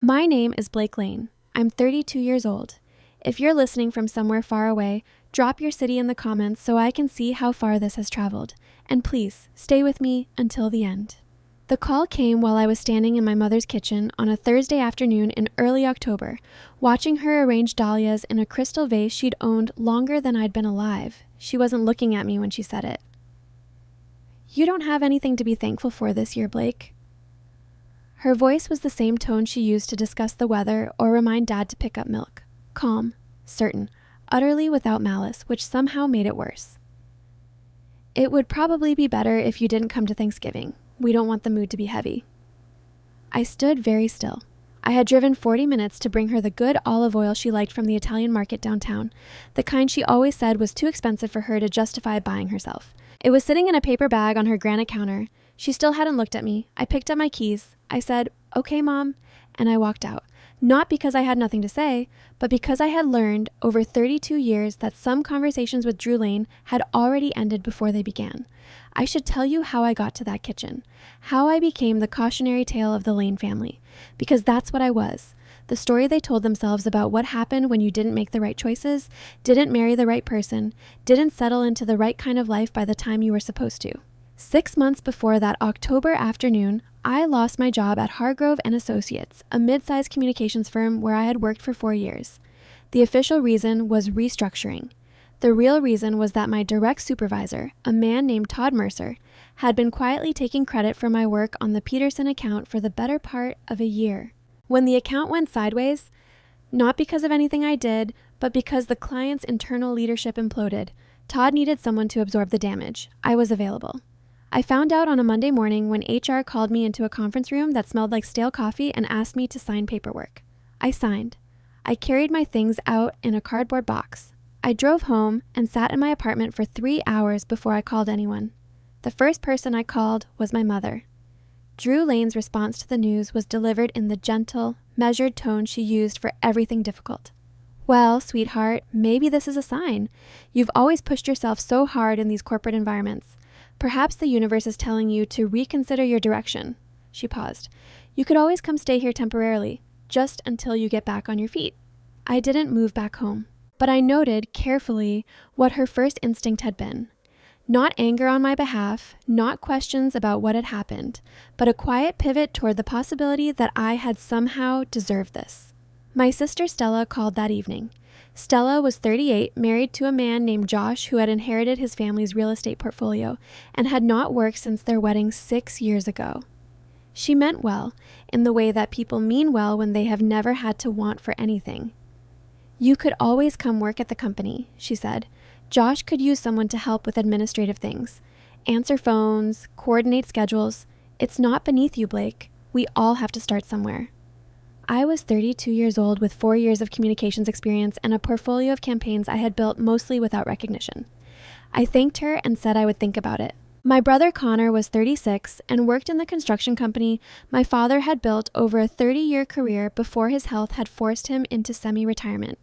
My name is Blake Lane. I'm 32 years old. If you're listening from somewhere far away, drop your city in the comments so I can see how far this has traveled. And please, stay with me until the end. The call came while I was standing in my mother's kitchen on a Thursday afternoon in early October, watching her arrange dahlias in a crystal vase she'd owned longer than I'd been alive. She wasn't looking at me when she said it. "You don't have anything to be thankful for this year, Blake." Her voice was the same tone she used to discuss the weather or remind Dad to pick up milk. Calm, certain, utterly without malice, which somehow made it worse. "It would probably be better if you didn't come to Thanksgiving. We don't want the mood to be heavy." I stood very still. I had driven 40 minutes to bring her the good olive oil she liked from the Italian market downtown, the kind she always said was too expensive for her to justify buying herself. It was sitting in a paper bag on her granite counter. She still hadn't looked at me. I picked up my keys. I said, "Okay, Mom," and I walked out. Not because I had nothing to say, but because I had learned over 32 years that some conversations with Drew Lane had already ended before they began. I should tell you how I got to that kitchen, how I became the cautionary tale of the Lane family, because that's what I was. The story they told themselves about what happened when you didn't make the right choices, didn't marry the right person, didn't settle into the right kind of life by the time you were supposed to. 6 months before that October afternoon, I lost my job at Hargrove and Associates, a mid-sized communications firm where I had worked for 4 years. The official reason was restructuring. The real reason was that my direct supervisor, a man named Todd Mercer, had been quietly taking credit for my work on the Peterson account for the better part of a year. When the account went sideways, not because of anything I did, but because the client's internal leadership imploded, Todd needed someone to absorb the damage. I was available. I found out on a Monday morning when HR called me into a conference room that smelled like stale coffee and asked me to sign paperwork. I signed. I carried my things out in a cardboard box. I drove home and sat in my apartment for 3 hours before I called anyone. The first person I called was my mother. Drew Lane's response to the news was delivered in the gentle, measured tone she used for everything difficult. "Well, sweetheart, maybe this is a sign. You've always pushed yourself so hard in these corporate environments. Perhaps the universe is telling you to reconsider your direction." She paused. "You could always come stay here temporarily, just until you get back on your feet." I didn't move back home, but I noted carefully what her first instinct had been. Not anger on my behalf, not questions about what had happened, but a quiet pivot toward the possibility that I had somehow deserved this. My sister Stella called that evening. Stella was 38, married to a man named Josh who had inherited his family's real estate portfolio and had not worked since their wedding 6 years ago. She meant well, in the way that people mean well when they have never had to want for anything. "You could always come work at the company," she said. "Josh could use someone to help with administrative things. Answer phones, coordinate schedules. It's not beneath you, Blake. We all have to start somewhere." I was 32 years old with 4 years of communications experience and a portfolio of campaigns I had built mostly without recognition. I thanked her and said I would think about it. My brother Connor was 36 and worked in the construction company my father had built over a 30-year career before his health had forced him into semi-retirement.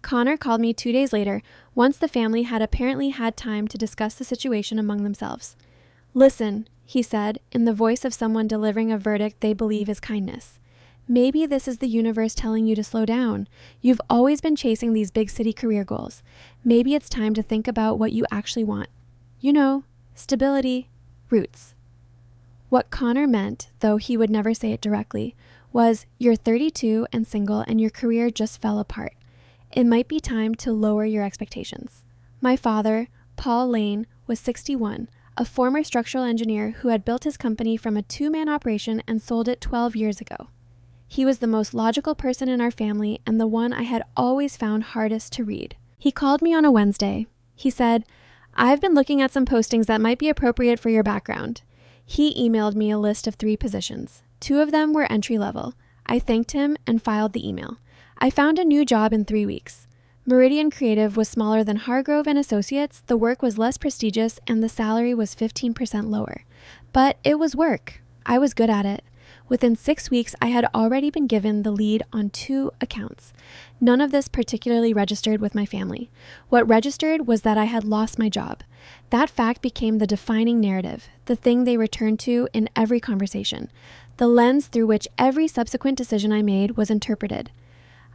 Connor called me 2 days later, once the family had apparently had time to discuss the situation among themselves. "Listen," he said, in the voice of someone delivering a verdict they believe is kindness. "Maybe this is the universe telling you to slow down. You've always been chasing these big city career goals. Maybe it's time to think about what you actually want. You know, stability, roots." What Connor meant, though he would never say it directly, was you're 32 and single and your career just fell apart. It might be time to lower your expectations. My father, Paul Lane, was 61, a former structural engineer who had built his company from a 2-man operation and sold it 12 years ago. He was the most logical person in our family and the one I had always found hardest to read. He called me on a Wednesday. He said, "I've been looking at some postings that might be appropriate for your background." He emailed me a list of 3 positions. 2 of them were entry level. I thanked him and filed the email. I found a new job in 3 weeks. Meridian Creative was smaller than Hargrove and Associates, the work was less prestigious, and the salary was 15% lower. But it was work. I was good at it. Within 6 weeks, I had already been given the lead on 2 accounts. None of this particularly registered with my family. What registered was that I had lost my job. That fact became the defining narrative, the thing they returned to in every conversation. the lens through which every subsequent decision I made was interpreted.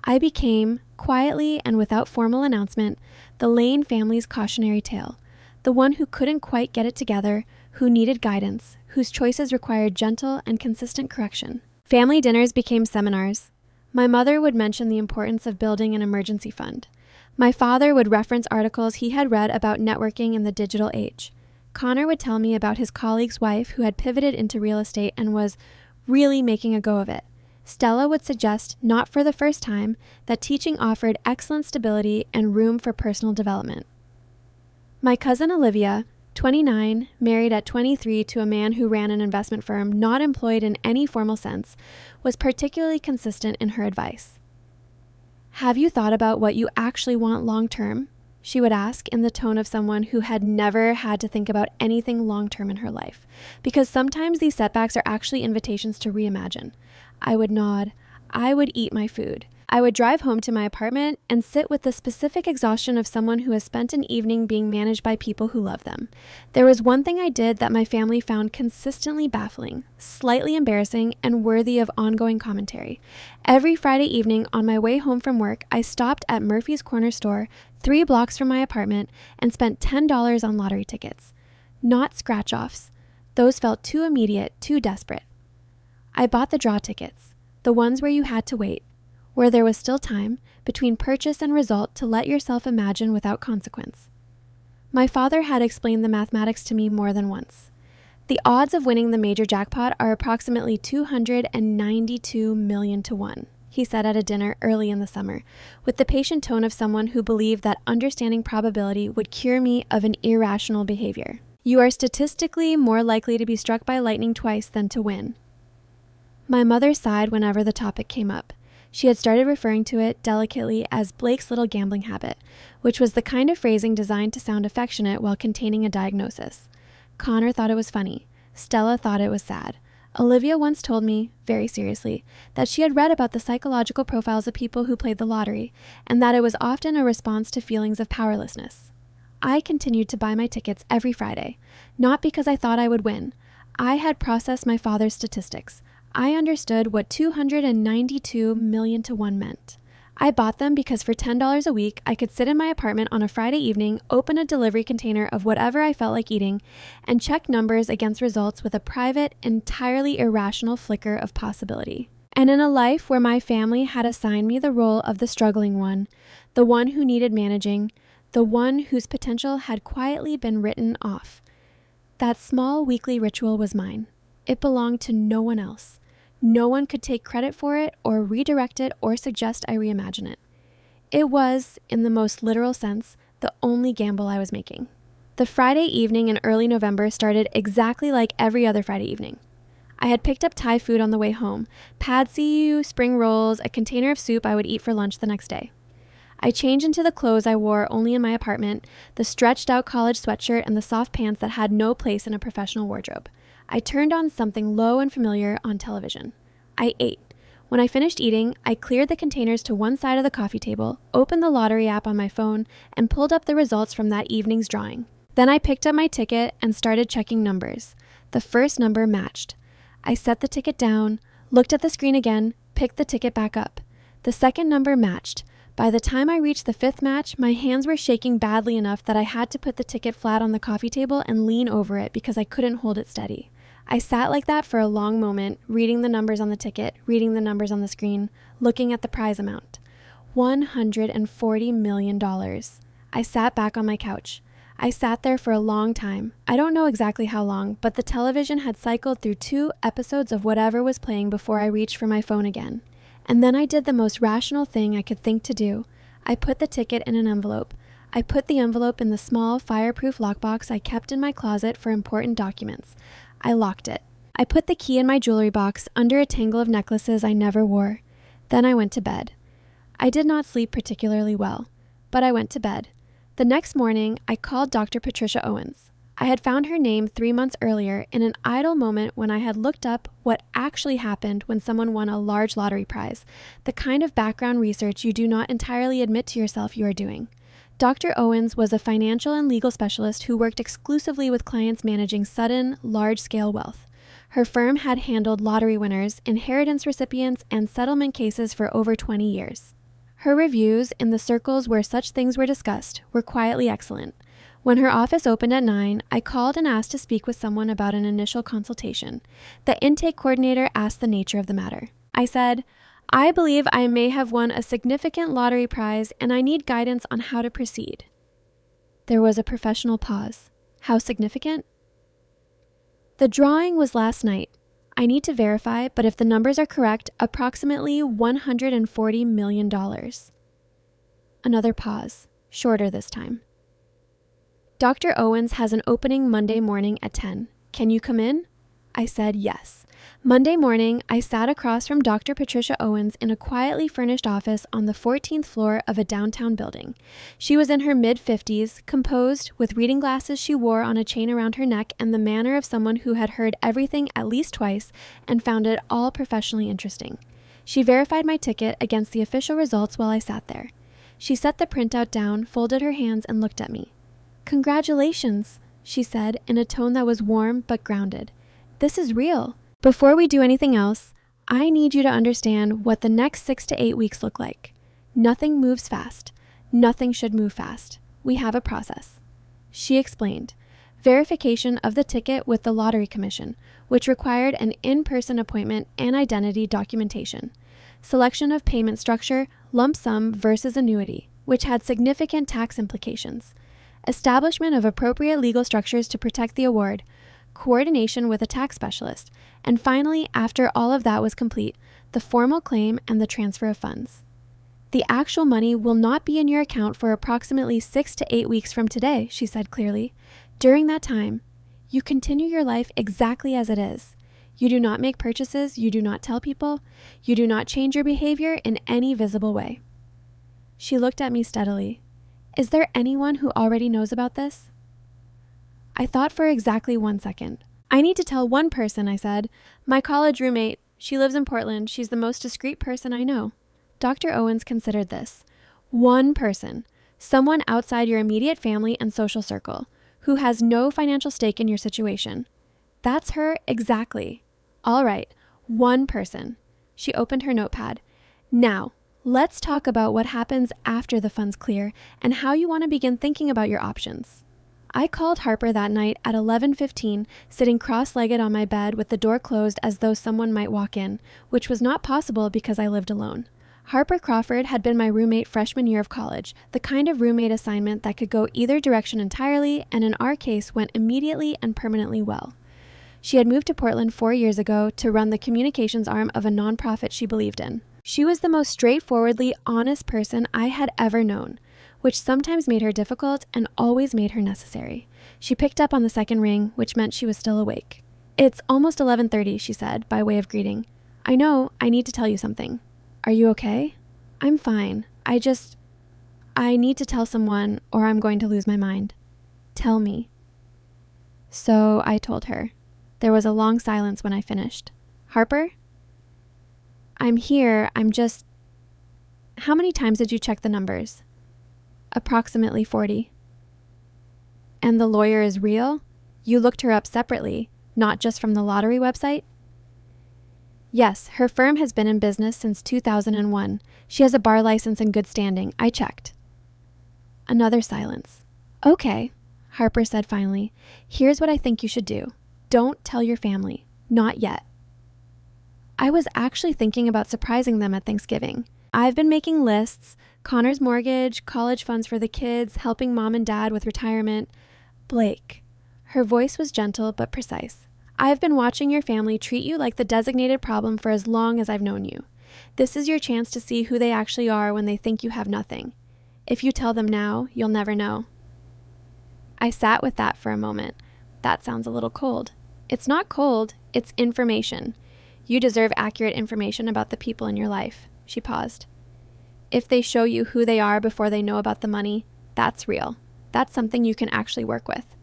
I became, quietly and without formal announcement, the Lane family's cautionary tale, the one who couldn't quite get it together, who needed guidance, whose choices required gentle and consistent correction. Family dinners became seminars. My mother would mention the importance of building an emergency fund. My father would reference articles he had read about networking in the digital age. Connor would tell me about his colleague's wife who had pivoted into real estate and was really making a go of it. Stella would suggest, not for the first time, that teaching offered excellent stability and room for personal development. My cousin Olivia, 29, married at 23 to a man who ran an investment firm not employed in any formal sense, was particularly consistent in her advice. "Have you thought about what you actually want long-term?" she would ask in the tone of someone who had never had to think about anything long-term in her life, because sometimes these setbacks are actually invitations to reimagine. I would nod. I would eat my food. I would drive home to my apartment and sit with the specific exhaustion of someone who has spent an evening being managed by people who love them. There was one thing I did that my family found consistently baffling, slightly embarrassing, and worthy of ongoing commentary. Every Friday evening on my way home from work, I stopped at Murphy's Corner store, 3 blocks from my apartment, and spent $10 on lottery tickets. Not scratch-offs. Those felt too immediate, too desperate. I bought the draw tickets, the ones where you had to wait, where there was still time between purchase and result to let yourself imagine without consequence. My father had explained the mathematics to me more than once. The odds of winning the major jackpot are approximately 292 million to 1, he said at a dinner early in the summer, with the patient tone of someone who believed that understanding probability would cure me of an irrational behavior. You are statistically more likely to be struck by lightning twice than to win. My mother sighed whenever the topic came up. She had started referring to it delicately as Blake's little gambling habit, which was the kind of phrasing designed to sound affectionate while containing a diagnosis. Connor thought it was funny. Stella thought it was sad. Olivia once told me, very seriously, that she had read about the psychological profiles of people who played the lottery, and that it was often a response to feelings of powerlessness. I continued to buy my tickets every Friday, not because I thought I would win. I had processed my father's statistics. I understood what 292 million to 1 meant. I bought them because for $10 a week, I could sit in my apartment on a Friday evening, open a delivery container of whatever I felt like eating, and check numbers against results with a private, entirely irrational flicker of possibility. And in a life where my family had assigned me the role of the struggling one, the one who needed managing, the one whose potential had quietly been written off, that small weekly ritual was mine. It belonged to no one else. No one could take credit for it or redirect it or suggest I reimagine it. It was, in the most literal sense, the only gamble I was making. The Friday evening in early November started exactly like every other Friday evening. I had picked up Thai food on the way home, pad see ew, spring rolls, a container of soup I would eat for lunch the next day. I changed into the clothes I wore only in my apartment, the stretched out college sweatshirt and the soft pants that had no place in a professional wardrobe. I turned on something low and familiar on television. I ate. When I finished eating, I cleared the containers to one side of the coffee table, opened the lottery app on my phone, and pulled up the results from that evening's drawing. Then I picked up my ticket and started checking numbers. The first number matched. I set the ticket down, looked at the screen again, picked the ticket back up. The second number matched. By the time I reached the 5th match, my hands were shaking badly enough that I had to put the ticket flat on the coffee table and lean over it because I couldn't hold it steady. I sat like that for a long moment, reading the numbers on the ticket, reading the numbers on the screen, looking at the prize amount. $140 million. I sat back on my couch. I sat there for a long time. I don't know exactly how long, but the television had cycled through 2 episodes of whatever was playing before I reached for my phone again. And then I did the most rational thing I could think to do. I put the ticket in an envelope. I put the envelope in the small, fireproof lockbox I kept in my closet for important documents. I locked it. I put the key in my jewelry box under a tangle of necklaces I never wore. Then I went to bed. I did not sleep particularly well, but I went to bed. The next morning, I called Dr. Patricia Owens. I had found her name 3 months earlier in an idle moment when I had looked up what actually happened when someone won a large lottery prize, the kind of background research you do not entirely admit to yourself you are doing. Dr. Owens was a financial and legal specialist who worked exclusively with clients managing sudden, large-scale wealth. Her firm had handled lottery winners, inheritance recipients, and settlement cases for over 20 years. Her reviews, in the circles where such things were discussed, were quietly excellent. When her office opened at 9, I called and asked to speak with someone about an initial consultation. The intake coordinator asked the nature of the matter. I said, "I believe I may have won a significant lottery prize and I need guidance on how to proceed." There was a professional pause. How significant? "The drawing was last night. I need to verify, but if the numbers are correct, approximately $140 million. Another pause, shorter this time. "Dr. Owens has an opening Monday morning at 10. Can you come in?" I said yes. Monday morning, I sat across from Dr. Patricia Owens in a quietly furnished office on the 14th floor of a downtown building. She was in her mid-50s, composed, with reading glasses she wore on a chain around her neck and the manner of someone who had heard everything at least twice and found it all professionally interesting. She verified my ticket against the official results while I sat there. She set the printout down, folded her hands, and looked at me. "Congratulations," she said in a tone that was warm but grounded. "This is real. Before we do anything else, I need you to understand what the next 6 to 8 weeks look like. Nothing moves fast. Nothing should move fast. We have a process." She explained. Verification of the ticket with the Lottery Commission, which required an in-person appointment and identity documentation. Selection of payment structure, lump sum versus annuity, which had significant tax implications. Establishment of appropriate legal structures to protect the award, coordination with a tax specialist, and finally, after all of that was complete, the formal claim and the transfer of funds. "The actual money will not be in your account for approximately 6 to 8 weeks from today," she said clearly. "During that time, you continue your life exactly as it is. You do not make purchases, you do not tell people, you do not change your behavior in any visible way." She looked at me steadily. "Is there anyone who already knows about this?" I thought for exactly 1 second. "I need to tell one person," I said. "My college roommate. She lives in Portland. She's the most discreet person I know." Dr. Owens considered this. One person. Someone outside your immediate family and social circle, who has no financial stake in your situation. That's her exactly. All right, one person. She opened her notepad. "Now, let's talk about what happens after the funds clear and how you want to begin thinking about your options." I called Harper that night at 11:15, sitting cross-legged on my bed with the door closed as though someone might walk in, which was not possible because I lived alone. Harper Crawford had been my roommate freshman year of college, the kind of roommate assignment that could go either direction entirely and in our case went immediately and permanently well. She had moved to Portland 4 years ago to run the communications arm of a nonprofit she believed in. She was the most straightforwardly honest person I had ever known, which sometimes made her difficult and always made her necessary. She picked up on the second ring, which meant she was still awake. "It's almost 11:30, she said, by way of greeting. "I know, I need to tell you something." "Are you okay?" "I'm fine. I need to tell someone or I'm going to lose my mind." "Tell me." So I told her. There was a long silence when I finished. "Harper? I'm here, How many times did you check the numbers?" "Approximately 40. "And the lawyer is real? You looked her up separately, not just from the lottery website?" "Yes, her firm has been in business since 2001. She has a bar license in good standing. I checked." Another silence. "Okay," Harper said finally. "Here's what I think you should do. Don't tell your family. Not yet." I was actually thinking about surprising them at Thanksgiving. I've been making lists, Connor's mortgage, college funds for the kids, helping mom and dad with retirement. "Blake," her voice was gentle but precise, "I've been watching your family treat you like the designated problem for as long as I've known you. This is your chance to see who they actually are when they think you have nothing. If you tell them now, you'll never know." I sat with that for a moment. That sounds a little cold. "It's not cold, it's information. You deserve accurate information about the people in your life." She paused. "If they show you who they are before they know about the money, that's real. That's something you can actually work with."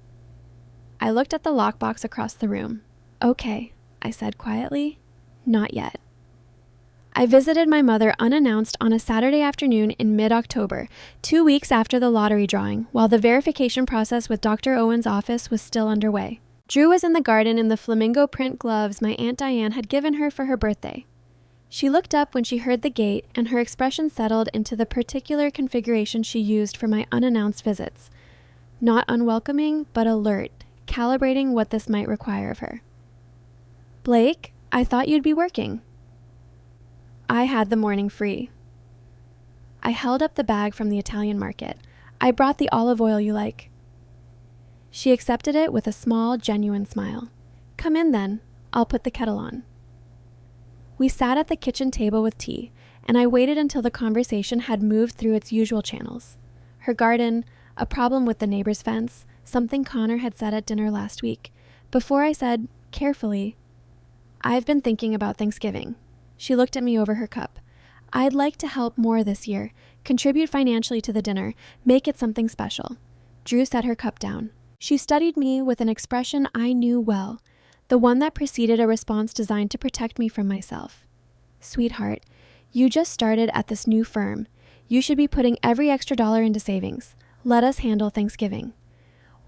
I looked at the lockbox across the room. "Okay," I said quietly. "Not yet." I visited my mother unannounced on a Saturday afternoon in mid-October, 2 weeks after the lottery drawing, while the verification process with Dr. Owen's office was still underway. Drew was in the garden in the flamingo print gloves my Aunt Diane had given her for her birthday. She looked up when she heard the gate, and her expression settled into the particular configuration she used for my unannounced visits. Not unwelcoming, but alert, calibrating what this might require of her. "Blake, I thought you'd be working." I had the morning free. I held up the bag from the Italian market. "I brought the olive oil you like." She accepted it with a small, genuine smile. "Come in then. I'll put the kettle on." We sat at the kitchen table with tea, and I waited until the conversation had moved through its usual channels. Her garden, a problem with the neighbor's fence, something Connor had said at dinner last week, before I said, carefully, "I've been thinking about Thanksgiving." She looked at me over her cup. "I'd like to help more this year, contribute financially to the dinner, make it something special." Drew set her cup down. She studied me with an expression I knew well, the one that preceded a response designed to protect me from myself. "Sweetheart, you just started at this new firm. You should be putting every extra dollar into savings. Let us handle Thanksgiving."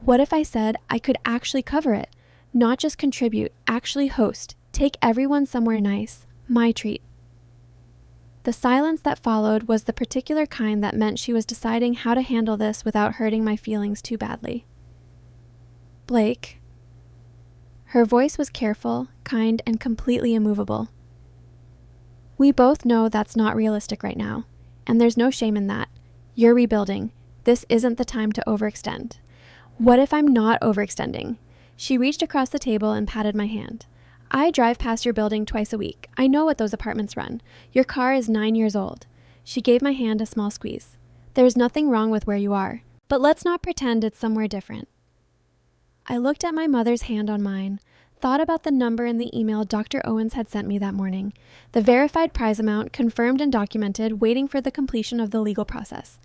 What if I said I could actually cover it? Not just contribute, actually host, take everyone somewhere nice, my treat. The silence that followed was the particular kind that meant she was deciding how to handle this without hurting my feelings too badly. "Blake." Her voice was careful, kind, and completely immovable. "We both know that's not realistic right now, and there's no shame in that. You're rebuilding. This isn't the time to overextend." "What if I'm not overextending?" She reached across the table and patted my hand. "I drive past your building twice a week. I know what those apartments run. Your car is 9 years old." She gave my hand a small squeeze. "There's nothing wrong with where you are, but let's not pretend it's somewhere different." I looked at my mother's hand on mine, thought about the number in the email Dr. Owens had sent me that morning, the verified prize amount confirmed and documented, waiting for the completion of the legal process.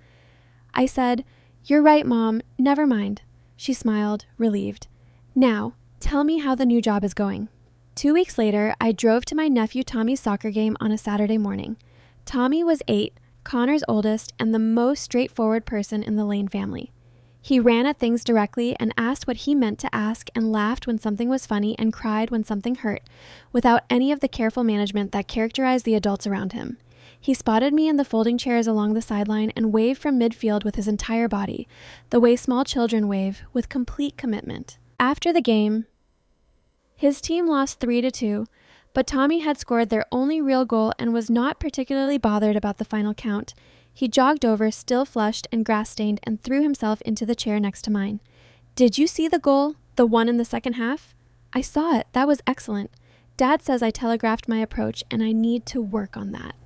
I said, "You're right, Mom. Never mind." She smiled, relieved. "Now, tell me how the new job is going." 2 weeks later, I drove to my nephew Tommy's soccer game on a Saturday morning. Tommy was 8, Connor's oldest, and the most straightforward person in the Lane family. He ran at things directly and asked what he meant to ask, and laughed when something was funny and cried when something hurt, without any of the careful management that characterized the adults around him. He spotted me in the folding chairs along the sideline and waved from midfield with his entire body, the way small children wave, with complete commitment. After the game, his team lost 3-2, but Tommy had scored their only real goal and was not particularly bothered about the final count. He jogged over, still flushed and grass-stained, and threw himself into the chair next to mine. "Did you see the goal? The one in the second half?" "I saw it. That was excellent. Dad says I telegraphed my approach, and I need to work on that."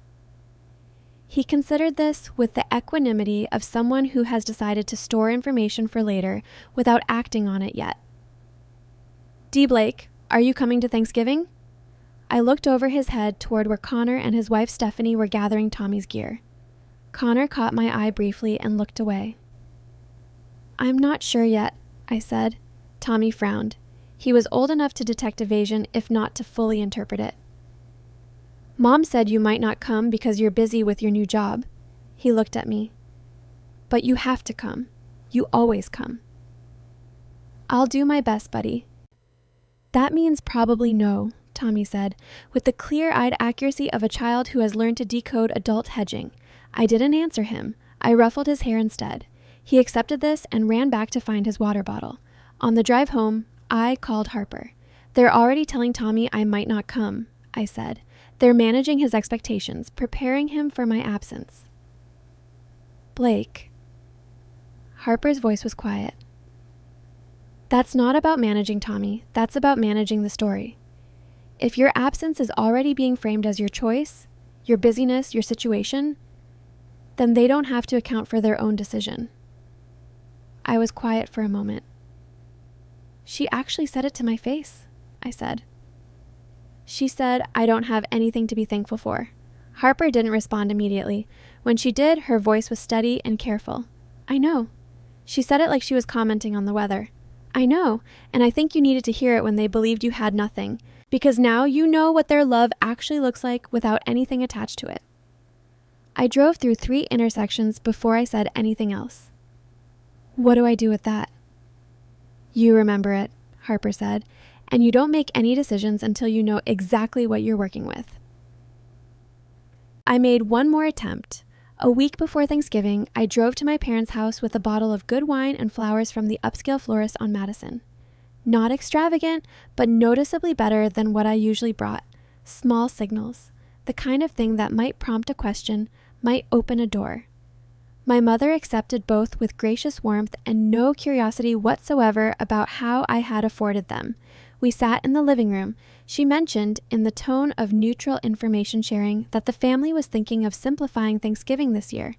He considered this with the equanimity of someone who has decided to store information for later without acting on it yet. "D. Blake, are you coming to Thanksgiving?" I looked over his head toward where Connor and his wife Stephanie were gathering Tommy's gear. Connor caught my eye briefly and looked away. "I'm not sure yet," I said. Tommy frowned. He was old enough to detect evasion, if not to fully interpret it. "Mom said you might not come because you're busy with your new job." He looked at me. "But you have to come. You always come." "I'll do my best, buddy." "That means probably no," Tommy said, with the clear-eyed accuracy of a child who has learned to decode adult hedging. I didn't answer him. I ruffled his hair instead. He accepted this and ran back to find his water bottle. On the drive home, I called Harper. "They're already telling Tommy I might not come," I said. "They're managing his expectations, preparing him for my absence." "Blake." Harper's voice was quiet. "That's not about managing Tommy. That's about managing the story. If your absence is already being framed as your choice, your busyness, your situation, then they don't have to account for their own decision." I was quiet for a moment. "She actually said it to my face," I said. "She said I don't have anything to be thankful for." Harper didn't respond immediately. When she did, her voice was steady and careful. "I know." She said it like she was commenting on the weather. "I know, and I think you needed to hear it when they believed you had nothing, because now you know what their love actually looks like without anything attached to it." I drove through 3 intersections before I said anything else. "What do I do with that?" "You remember it. Harper said, and you don't make any decisions until you know exactly what you're working with. I made one more attempt. A week before Thanksgiving, I drove to my parents' house with a bottle of good wine and flowers from the upscale florist on Madison. Not extravagant, but noticeably better than what I usually brought. Small signals, the kind of thing that might prompt a question, might open a door. My mother accepted both with gracious warmth and no curiosity whatsoever about how I had afforded them. We sat in the living room. She mentioned, in the tone of neutral information sharing, that the family was thinking of simplifying Thanksgiving this year.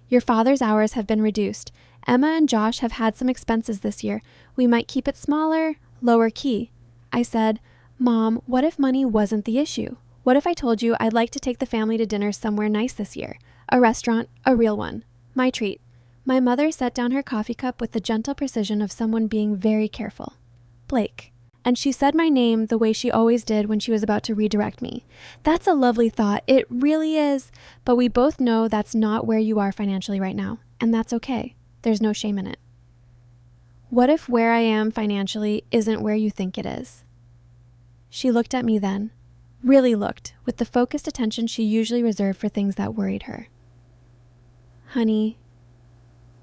Your father's hours have been reduced. Emma and Josh have had some expenses this year. We might keep it smaller, lower key. I said, Mom, what if money wasn't the issue? What if I told you I'd like to take the family to dinner somewhere nice this year? A restaurant, a real one. My treat. My mother set down her coffee cup with the gentle precision of someone being very careful. Blake. And she said my name the way she always did when she was about to redirect me. That's a lovely thought. It really is. But we both know that's not where you are financially right now. And that's okay. There's no shame in it. What if where I am financially isn't where you think it is? She looked at me then. Really looked, with the focused attention she usually reserved for things that worried her. Honey,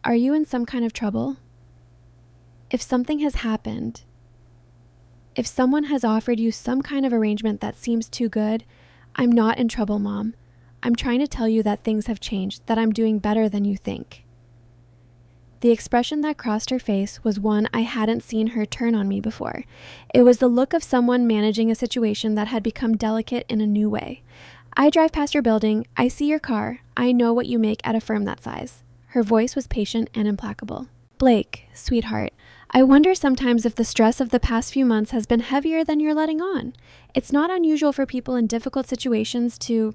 are you in some kind of trouble? If something has happened, if someone has offered you some kind of arrangement that seems too good, I'm not in trouble, Mom. I'm trying to tell you that things have changed, that I'm doing better than you think. The expression that crossed her face was one I hadn't seen her turn on me before. It was the look of someone managing a situation that had become delicate in a new way. I drive past your building. I see your car. I know what you make at a firm that size. Her voice was patient and implacable. Blake, sweetheart, I wonder sometimes if the stress of the past few months has been heavier than you're letting on. It's not unusual for people in difficult situations to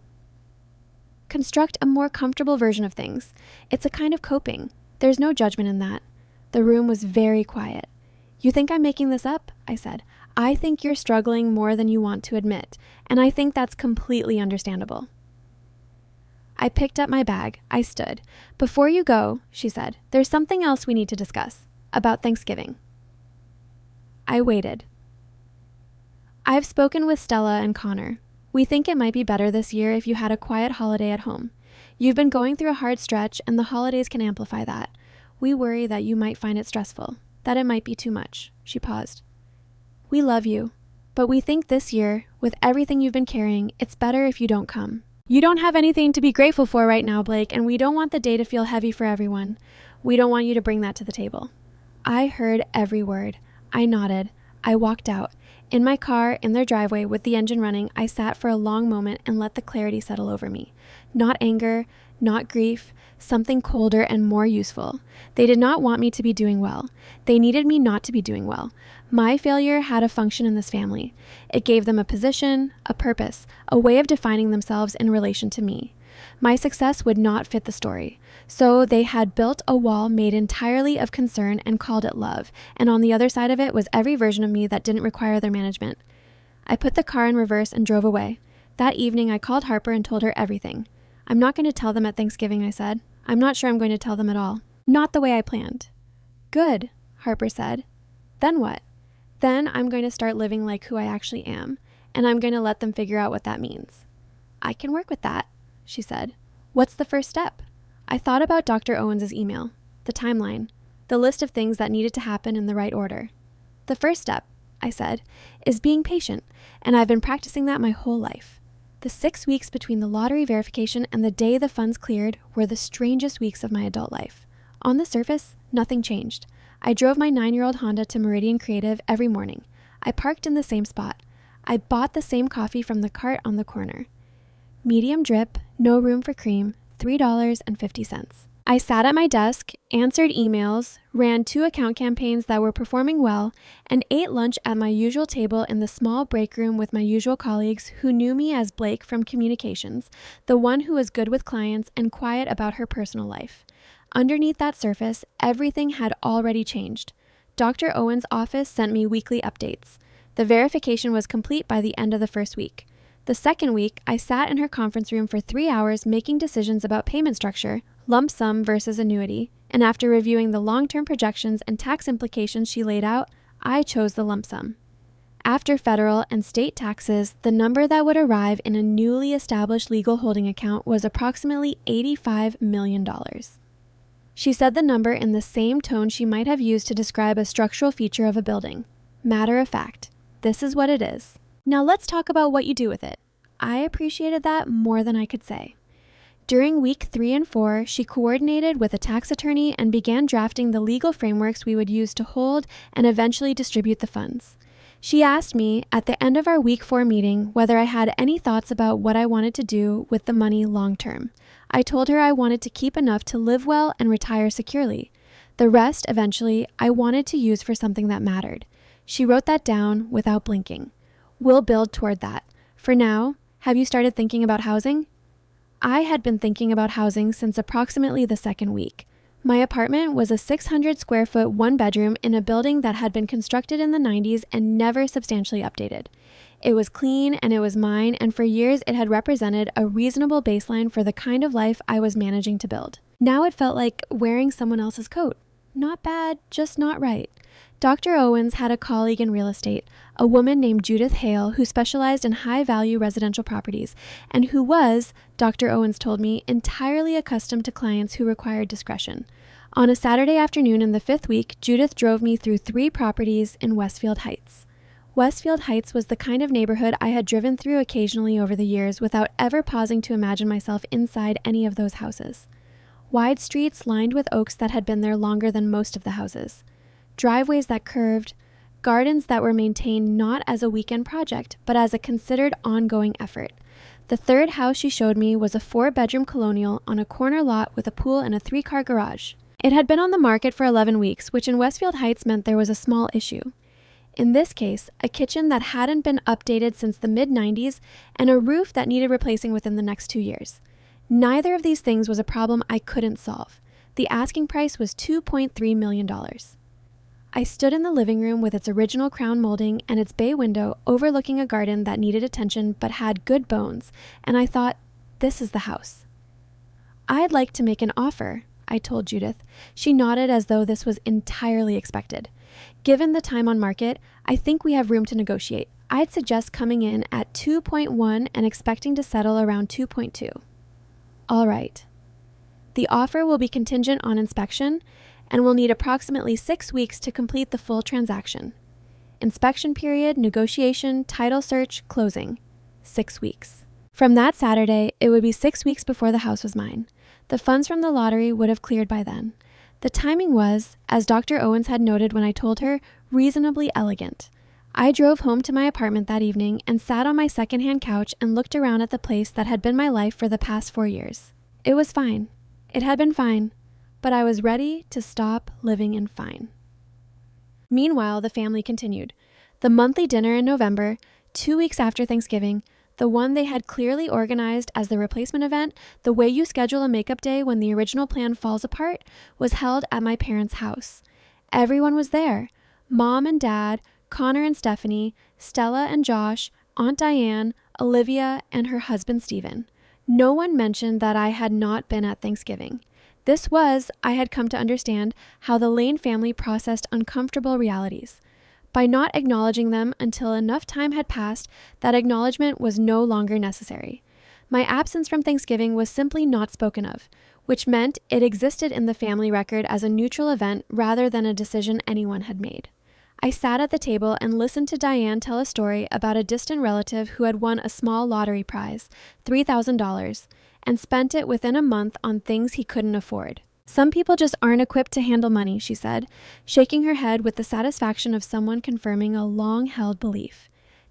construct a more comfortable version of things. It's a kind of coping. There's no judgment in that. The room was very quiet. You think I'm making this up? I said. I think you're struggling more than you want to admit, and I think that's completely understandable. I picked up my bag. I stood. Before you go, she said, there's something else we need to discuss. About Thanksgiving. I waited. I've spoken with Stella and Connor. We think it might be better this year if you had a quiet holiday at home. You've been going through a hard stretch, and the holidays can amplify that. We worry that you might find it stressful, that it might be too much. She paused. We love you, but we think this year, with everything you've been carrying, it's better if you don't come. You don't have anything to be grateful for right now, Blake, and we don't want the day to feel heavy for everyone. We don't want you to bring that to the table. I heard every word. I nodded. I walked out. In my car, in their driveway, with the engine running, I sat for a long moment and let the clarity settle over me. Not anger, not grief, something colder and more useful. They did not want me to be doing well. They needed me not to be doing well. My failure had a function in this family. It gave them a position, a purpose, a way of defining themselves in relation to me. My success would not fit the story. So they had built a wall made entirely of concern and called it love, and on the other side of it was every version of me that didn't require their management. I put the car in reverse and drove away. That evening I called Harper and told her everything. I'm not going to tell them at Thanksgiving, I said. I'm not sure I'm going to tell them at all. Not the way I planned. Good, Harper said. Then what? Then I'm going to start living like who I actually am, and I'm going to let them figure out what that means. I can work with that, she said. What's the first step? I thought about Dr. Owens' email, the timeline, the list of things that needed to happen in the right order. The first step, I said, is being patient, and I've been practicing that my whole life. The 6 weeks between the lottery verification and the day the funds cleared were the strangest weeks of my adult life. On the surface, nothing changed. I drove my 9-year-old Honda to Meridian Creative every morning. I parked in the same spot. I bought the same coffee from the cart on the corner. Medium drip, no room for cream, $3.50. I sat at my desk, answered emails, ran 2 account campaigns that were performing well, and ate lunch at my usual table in the small break room with my usual colleagues who knew me as Blake from communications, the one who was good with clients and quiet about her personal life. Underneath that surface, everything had already changed. Dr. Owen's office sent me weekly updates. The verification was complete by the end of the first week. The second week, I sat in her conference room for 3 hours making decisions about payment structure, lump sum versus annuity, and after reviewing the long-term projections and tax implications she laid out, I chose the lump sum. After federal and state taxes, the number that would arrive in a newly established legal holding account was approximately $85 million. She said the number in the same tone she might have used to describe a structural feature of a building. Matter of fact, this is what it is. Now let's talk about what you do with it. I appreciated that more than I could say. During week 3 and 4, she coordinated with a tax attorney and began drafting the legal frameworks we would use to hold and eventually distribute the funds. She asked me at the end of our week 4 meeting whether I had any thoughts about what I wanted to do with the money long term. I told her I wanted to keep enough to live well and retire securely. The rest, eventually, I wanted to use for something that mattered. She wrote that down without blinking. We'll build toward that. For now, have you started thinking about housing? I had been thinking about housing since approximately the second week. My apartment was a 600 square foot 1-bedroom in a building that had been constructed in the 90s and never substantially updated. It was clean and it was mine, and for years it had represented a reasonable baseline for the kind of life I was managing to build. Now it felt like wearing someone else's coat. Not bad, just not right. Dr. Owens had a colleague in real estate, a woman named Judith Hale, who specialized in high-value residential properties, and who was, Dr. Owens told me, entirely accustomed to clients who required discretion. On a Saturday afternoon in the 5th week, Judith drove me through 3 properties in Westfield Heights. Westfield Heights was the kind of neighborhood I had driven through occasionally over the years without ever pausing to imagine myself inside any of those houses. Wide streets lined with oaks that had been there longer than most of the houses. Driveways that curved, gardens that were maintained not as a weekend project, but as a considered ongoing effort. The 3rd house she showed me was a 4-bedroom colonial on a corner lot with a pool and a 3-car garage. It had been on the market for 11 weeks, which in Westfield Heights meant there was a small issue. In this case, a kitchen that hadn't been updated since the mid-90s and a roof that needed replacing within the next 2 years. Neither of these things was a problem I couldn't solve. The asking price was $2.3 million. I stood in the living room with its original crown molding and its bay window overlooking a garden that needed attention but had good bones, and I thought, this is the house. I'd like to make an offer, I told Judith. She nodded as though this was entirely expected. Given the time on market, I think we have room to negotiate. I'd suggest coming in at 2.1 and expecting to settle around 2.2. All right. The offer will be contingent on inspection, and will need approximately 6 weeks to complete the full transaction. Inspection period, negotiation, title search, closing. 6 weeks. From that Saturday, it would be 6 weeks before the house was mine. The funds from the lottery would have cleared by then. The timing was, as Dr. Owens had noted when I told her, reasonably elegant. I drove home to my apartment that evening and sat on my secondhand couch and looked around at the place that had been my life for the past 4 years. It was fine. It had been fine. But I was ready to stop living in fine. Meanwhile, the family continued. The monthly dinner in November, 2 weeks after Thanksgiving, the one they had clearly organized as the replacement event, the way you schedule a makeup day when the original plan falls apart, was held at my parents' house. Everyone was there. Mom and Dad, Connor and Stephanie, Stella and Josh, Aunt Diane, Olivia, and her husband Stephen. No one mentioned that I had not been at Thanksgiving. This was, I had come to understand, how the Lane family processed uncomfortable realities. By not acknowledging them until enough time had passed, that acknowledgement was no longer necessary. My absence from Thanksgiving was simply not spoken of, which meant it existed in the family record as a neutral event rather than a decision anyone had made. I sat at the table and listened to Diane tell a story about a distant relative who had won a small lottery prize, $3,000, and spent it within a month on things he couldn't afford. Some people just aren't equipped to handle money, she said, shaking her head with the satisfaction of someone confirming a long-held belief.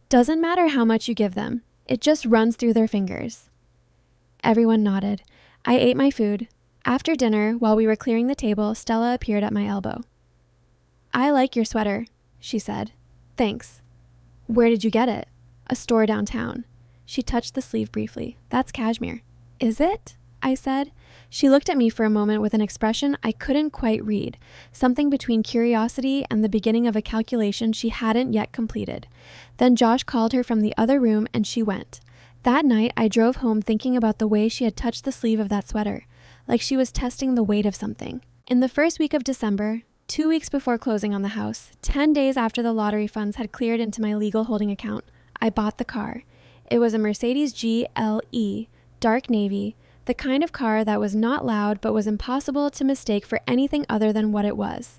Doesn't matter how much you give them. It just runs through their fingers. Everyone nodded. I ate my food. After dinner, while we were clearing the table, Stella appeared at my elbow. I like your sweater, she said. Thanks. Where did you get it? A store downtown. She touched the sleeve briefly. That's cashmere. Is it? I said. She looked at me for a moment with an expression I couldn't quite read, something between curiosity and the beginning of a calculation she hadn't yet completed. Then Josh called her from the other room and she went. That night, I drove home thinking about the way she had touched the sleeve of that sweater, like she was testing the weight of something. In the first week of December, 2 weeks before closing on the house, 10 days after the lottery funds had cleared into my legal holding account, I bought the car. It was a Mercedes GLE, dark navy, the kind of car that was not loud but was impossible to mistake for anything other than what it was.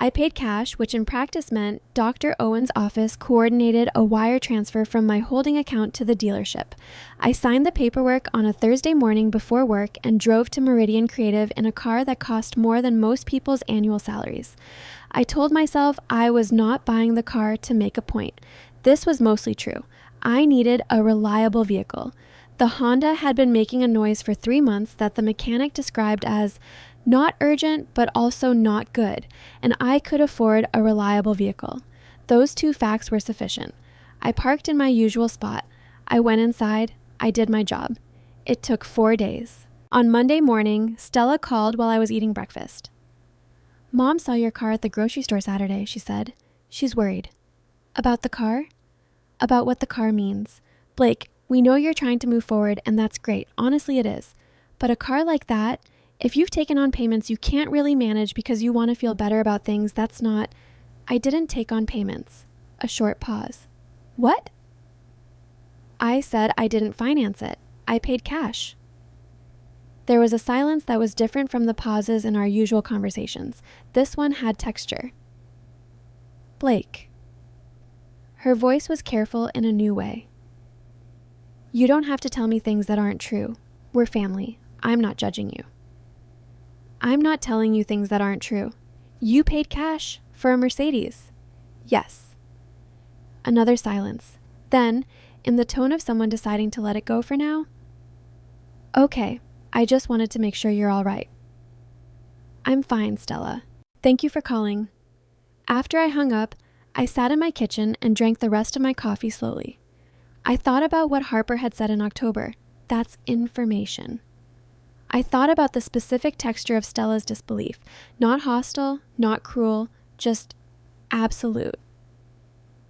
I paid cash, which in practice meant Dr. Owen's office coordinated a wire transfer from my holding account to the dealership. I signed the paperwork on a Thursday morning before work and drove to Meridian Creative in a car that cost more than most people's annual salaries. I told myself I was not buying the car to make a point. This was mostly true. I needed a reliable vehicle. The Honda had been making a noise for 3 months that the mechanic described as not urgent, but also not good, and I could afford a reliable vehicle. Those 2 facts were sufficient. I parked in my usual spot. I went inside. I did my job. It took 4 days. On Monday morning, Stella called while I was eating breakfast. "Mom saw your car at the grocery store Saturday," she said. "She's worried." "About the car?" "About what the car means. Blake, we know you're trying to move forward, and that's great. Honestly, it is. But a car like that, if you've taken on payments you can't really manage because you want to feel better about things, that's not—" "I didn't take on payments." A short pause. "What?" "I said I didn't finance it. I paid cash." There was a silence that was different from the pauses in our usual conversations. This one had texture. "Blake." Her voice was careful in a new way. "You don't have to tell me things that aren't true. We're family. I'm not judging you." "I'm not telling you things that aren't true. You paid cash for a Mercedes." "Yes." Another silence. Then, in the tone of someone deciding to let it go for now, "Okay, I just wanted to make sure you're all right." "I'm fine, Stella. Thank you for calling." After I hung up, I sat in my kitchen and drank the rest of my coffee slowly. I thought about what Harper had said in October. That's information. I thought about the specific texture of Stella's disbelief. Not hostile, not cruel, just absolute.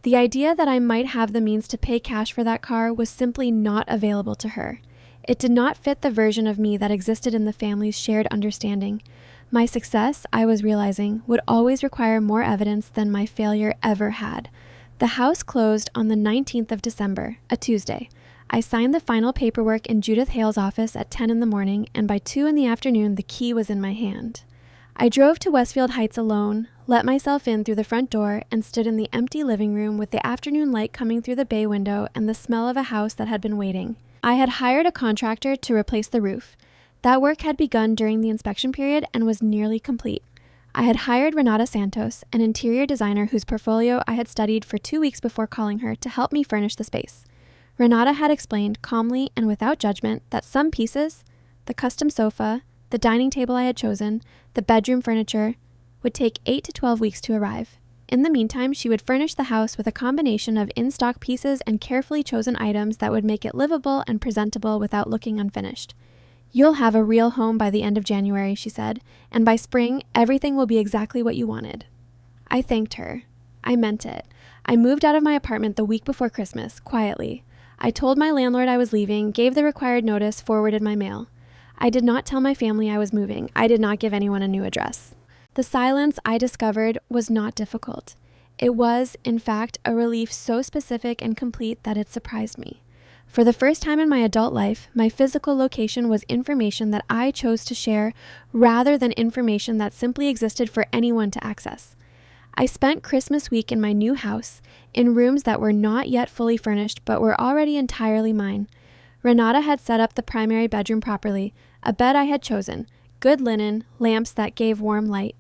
The idea that I might have the means to pay cash for that car was simply not available to her. It did not fit the version of me that existed in the family's shared understanding. My success, I was realizing, would always require more evidence than my failure ever had. The house closed on the 19th of December, a Tuesday. I signed the final paperwork in Judith Hale's office at 10 in the morning, and by 2 in the afternoon, the key was in my hand. I drove to Westfield Heights alone, let myself in through the front door, and stood in the empty living room with the afternoon light coming through the bay window and the smell of a house that had been waiting. I had hired a contractor to replace the roof. That work had begun during the inspection period and was nearly complete. I had hired Renata Santos, an interior designer whose portfolio I had studied for 2 weeks before calling her, to help me furnish the space. Renata had explained calmly and without judgment that some pieces, the custom sofa, the dining table I had chosen, the bedroom furniture, would take 8 to 12 weeks to arrive. In the meantime, she would furnish the house with a combination of in-stock pieces and carefully chosen items that would make it livable and presentable without looking unfinished. "You'll have a real home by the end of January," she said, "and by spring, everything will be exactly what you wanted." I thanked her. I meant it. I moved out of my apartment the week before Christmas, quietly. I told my landlord I was leaving, gave the required notice, forwarded my mail. I did not tell my family I was moving. I did not give anyone a new address. The silence, I discovered, was not difficult. It was, in fact, a relief so specific and complete that it surprised me. For the first time in my adult life, my physical location was information that I chose to share rather than information that simply existed for anyone to access. I spent Christmas week in my new house, in rooms that were not yet fully furnished but were already entirely mine. Renata had set up the primary bedroom properly, a bed I had chosen, good linen, lamps that gave warm light.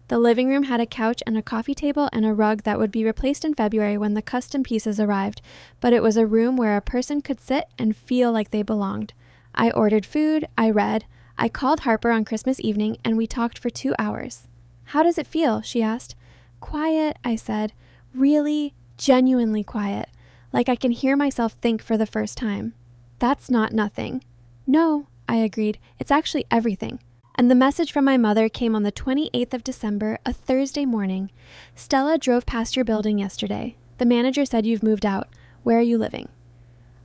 The living room had a couch and a coffee table and a rug that would be replaced in February when the custom pieces arrived, but it was a room where a person could sit and feel like they belonged. I ordered food, I read, I called Harper on Christmas evening, and we talked for 2 hours. "How does it feel?" she asked. "Quiet," I said. "Really, genuinely quiet. Like I can hear myself think for the first time." "That's not nothing." "No," I agreed. "It's actually everything." And the message from my mother came on the 28th of December, a Thursday morning. "Stella drove past your building yesterday. The manager said you've moved out. Where are you living?"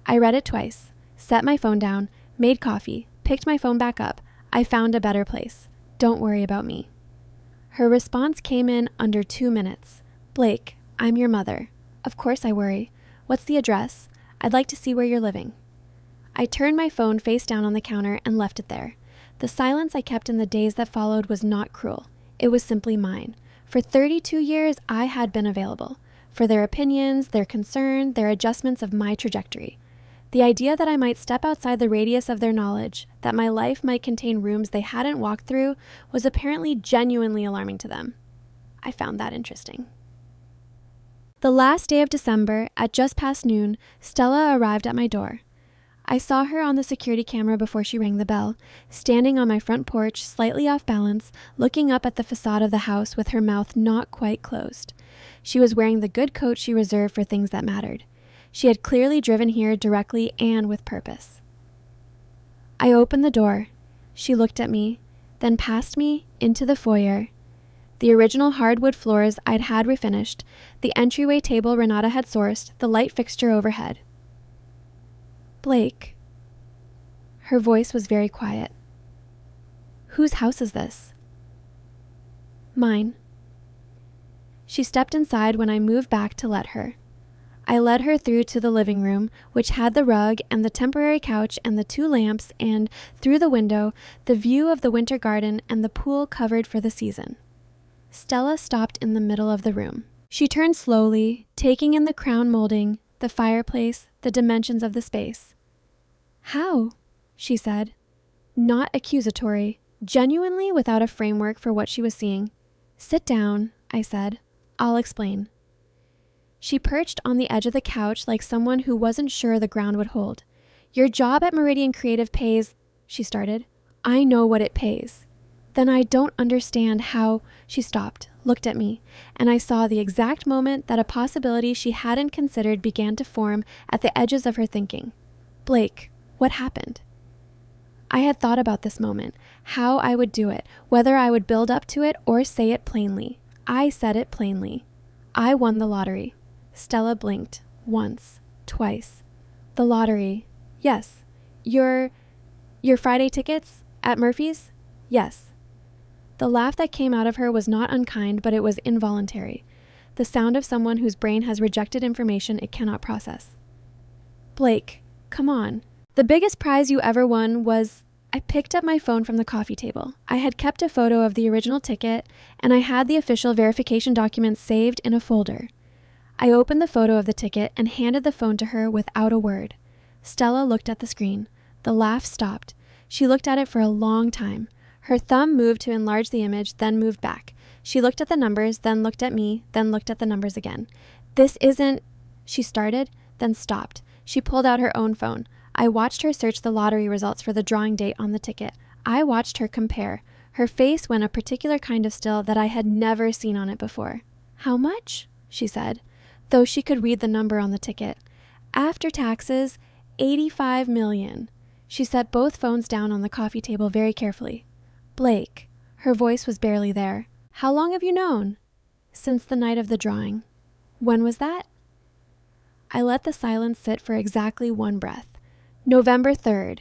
I read it twice, set my phone down, made coffee, picked my phone back up. I found a better place. Don't worry about me. Her response came in under 2 minutes. Blake, I'm your mother. Of course I worry. What's the address? I'd like to see where you're living. I turned my phone face down on the counter and left it there. The silence I kept in the days that followed was not cruel. It was simply mine. For 32 years, I had been available for their opinions, their concern, their adjustments of my trajectory. The idea that I might step outside the radius of their knowledge, that my life might contain rooms they hadn't walked through, was apparently genuinely alarming to them. I found that interesting. The last day of December, at just past noon, Stella arrived at my door. I saw her on the security camera before she rang the bell, standing on my front porch, slightly off balance, looking up at the facade of the house with her mouth not quite closed. She was wearing the good coat she reserved for things that mattered. She had clearly driven here directly and with purpose. I opened the door. She looked at me, then past me into the foyer. The original hardwood floors I'd had refinished, the entryway table Renata had sourced, the light fixture overhead. Blake. Her voice was very quiet. Whose house is this? Mine. She stepped inside when I moved back to let her. I led her through to the living room, which had the rug and the temporary couch and the 2 lamps and, through the window, the view of the winter garden and the pool covered for the season. Stella stopped in the middle of the room. She turned slowly, taking in the crown molding, the fireplace, the dimensions of the space. How? She said. Not accusatory, genuinely without a framework for what she was seeing. Sit down, I said. I'll explain. She perched on the edge of the couch like someone who wasn't sure the ground would hold. Your job at Meridian Creative pays, she started. I know what it pays. Then I don't understand how, she stopped, looked at me, and I saw the exact moment that a possibility she hadn't considered began to form at the edges of her thinking. Blake, what happened? I had thought about this moment, how I would do it, whether I would build up to it or say it plainly. I said it plainly. I won the lottery. Stella blinked. Once. Twice. The lottery. Yes. Your Friday tickets? At Murphy's? Yes. The laugh that came out of her was not unkind, but it was involuntary. The sound of someone whose brain has rejected information it cannot process. Blake, come on. The biggest prize you ever won was... I picked up my phone from the coffee table. I had kept a photo of the original ticket, and I had the official verification documents saved in a folder. I opened the photo of the ticket and handed the phone to her without a word. Stella looked at the screen. The laugh stopped. She looked at it for a long time. Her thumb moved to enlarge the image, then moved back. She looked at the numbers, then looked at me, then looked at the numbers again. This isn't... She started, then stopped. She pulled out her own phone. I watched her search the lottery results for the drawing date on the ticket. I watched her compare. Her face went a particular kind of still that I had never seen on it before. How much? She said, though she could read the number on the ticket. After taxes, 85 million. She set both phones down on the coffee table very carefully. Blake. Her voice was barely there. How long have you known? Since the night of the drawing. When was that? I let the silence sit for exactly 1 breath. November 3rd.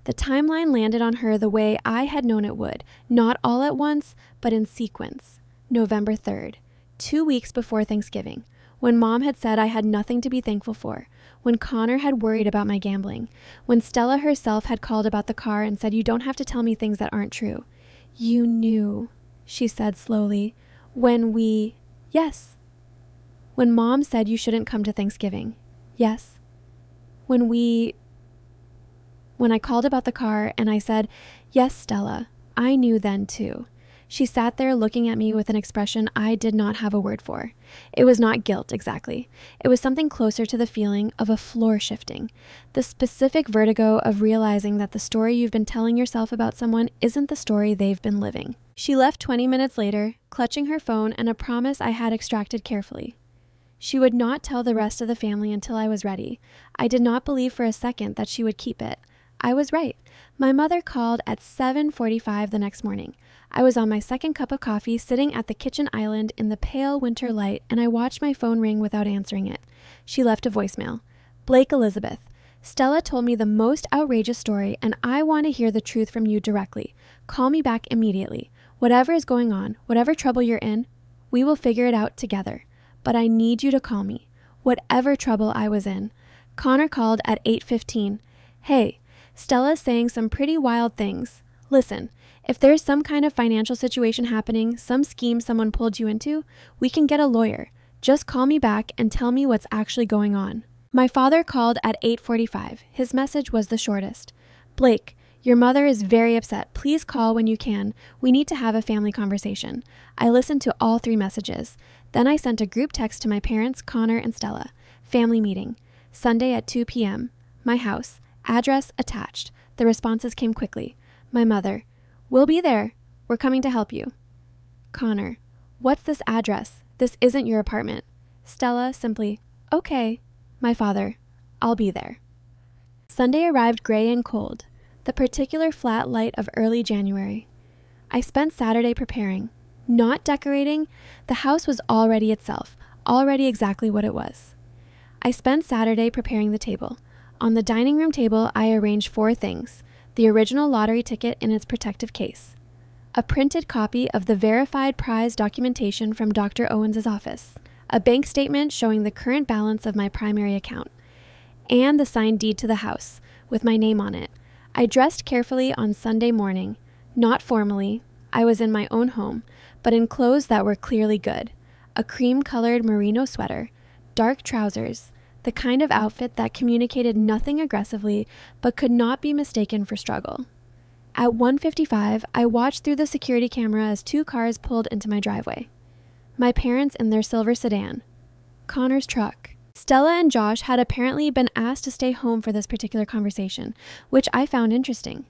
The timeline landed on her the way I had known it would, not all at once, but in sequence. November 3rd, 2 weeks before Thanksgiving, when Mom had said I had nothing to be thankful for, when Connor had worried about my gambling, when Stella herself had called about the car and said, you don't have to tell me things that aren't true. You knew, she said slowly, yes. When Mom said you shouldn't come to Thanksgiving, yes. When I called about the car and I said, yes, Stella, I knew then too. She sat there looking at me with an expression I did not have a word for. It was not guilt, exactly. It was something closer to the feeling of a floor shifting, the specific vertigo of realizing that the story you've been telling yourself about someone isn't the story they've been living. She left 20 minutes later, clutching her phone and a promise I had extracted carefully. She would not tell the rest of the family until I was ready. I did not believe for a second that she would keep it. I was right. My mother called at 7:45 the next morning. I was on my second cup of coffee sitting at the kitchen island in the pale winter light, and I watched my phone ring without answering it. She left a voicemail. Blake Elizabeth, Stella told me the most outrageous story, and I want to hear the truth from you directly. Call me back immediately. Whatever is going on, whatever trouble you're in, we will figure it out together. But I need you to call me, whatever trouble I was in. Connor called at 8:15. Hey, Stella's saying some pretty wild things. Listen, if there's some kind of financial situation happening, some scheme someone pulled you into, we can get a lawyer. Just call me back and tell me what's actually going on. My father called at 8:45. His message was the shortest. Blake, your mother is very upset. Please call when you can. We need to have a family conversation. I listened to all 3 messages. Then I sent a group text to my parents, Connor and Stella. Family meeting. Sunday at 2 p.m. My house. Address attached. The responses came quickly. My mother. We'll be there. We're coming to help you. Connor. What's this address? This isn't your apartment. Stella simply. Okay. My father. I'll be there. Sunday arrived gray and cold, the particular flat light of early January. I spent Saturday preparing. Not decorating. The house was already itself, already exactly what it was. I spent Saturday preparing the table. On the dining room table, I arranged 4 things. The original lottery ticket in its protective case. A printed copy of the verified prize documentation from Dr. Owens' office. A bank statement showing the current balance of my primary account. And the signed deed to the house, with my name on it. I dressed carefully on Sunday morning. Not formally. I was in my own home, but in clothes that were clearly good. A cream-colored merino sweater, dark trousers, the kind of outfit that communicated nothing aggressively but could not be mistaken for struggle. At 1:55, I watched through the security camera as 2 cars pulled into my driveway. My parents in their silver sedan. Connor's truck. Stella and Josh had apparently been asked to stay home for this particular conversation, which I found interesting.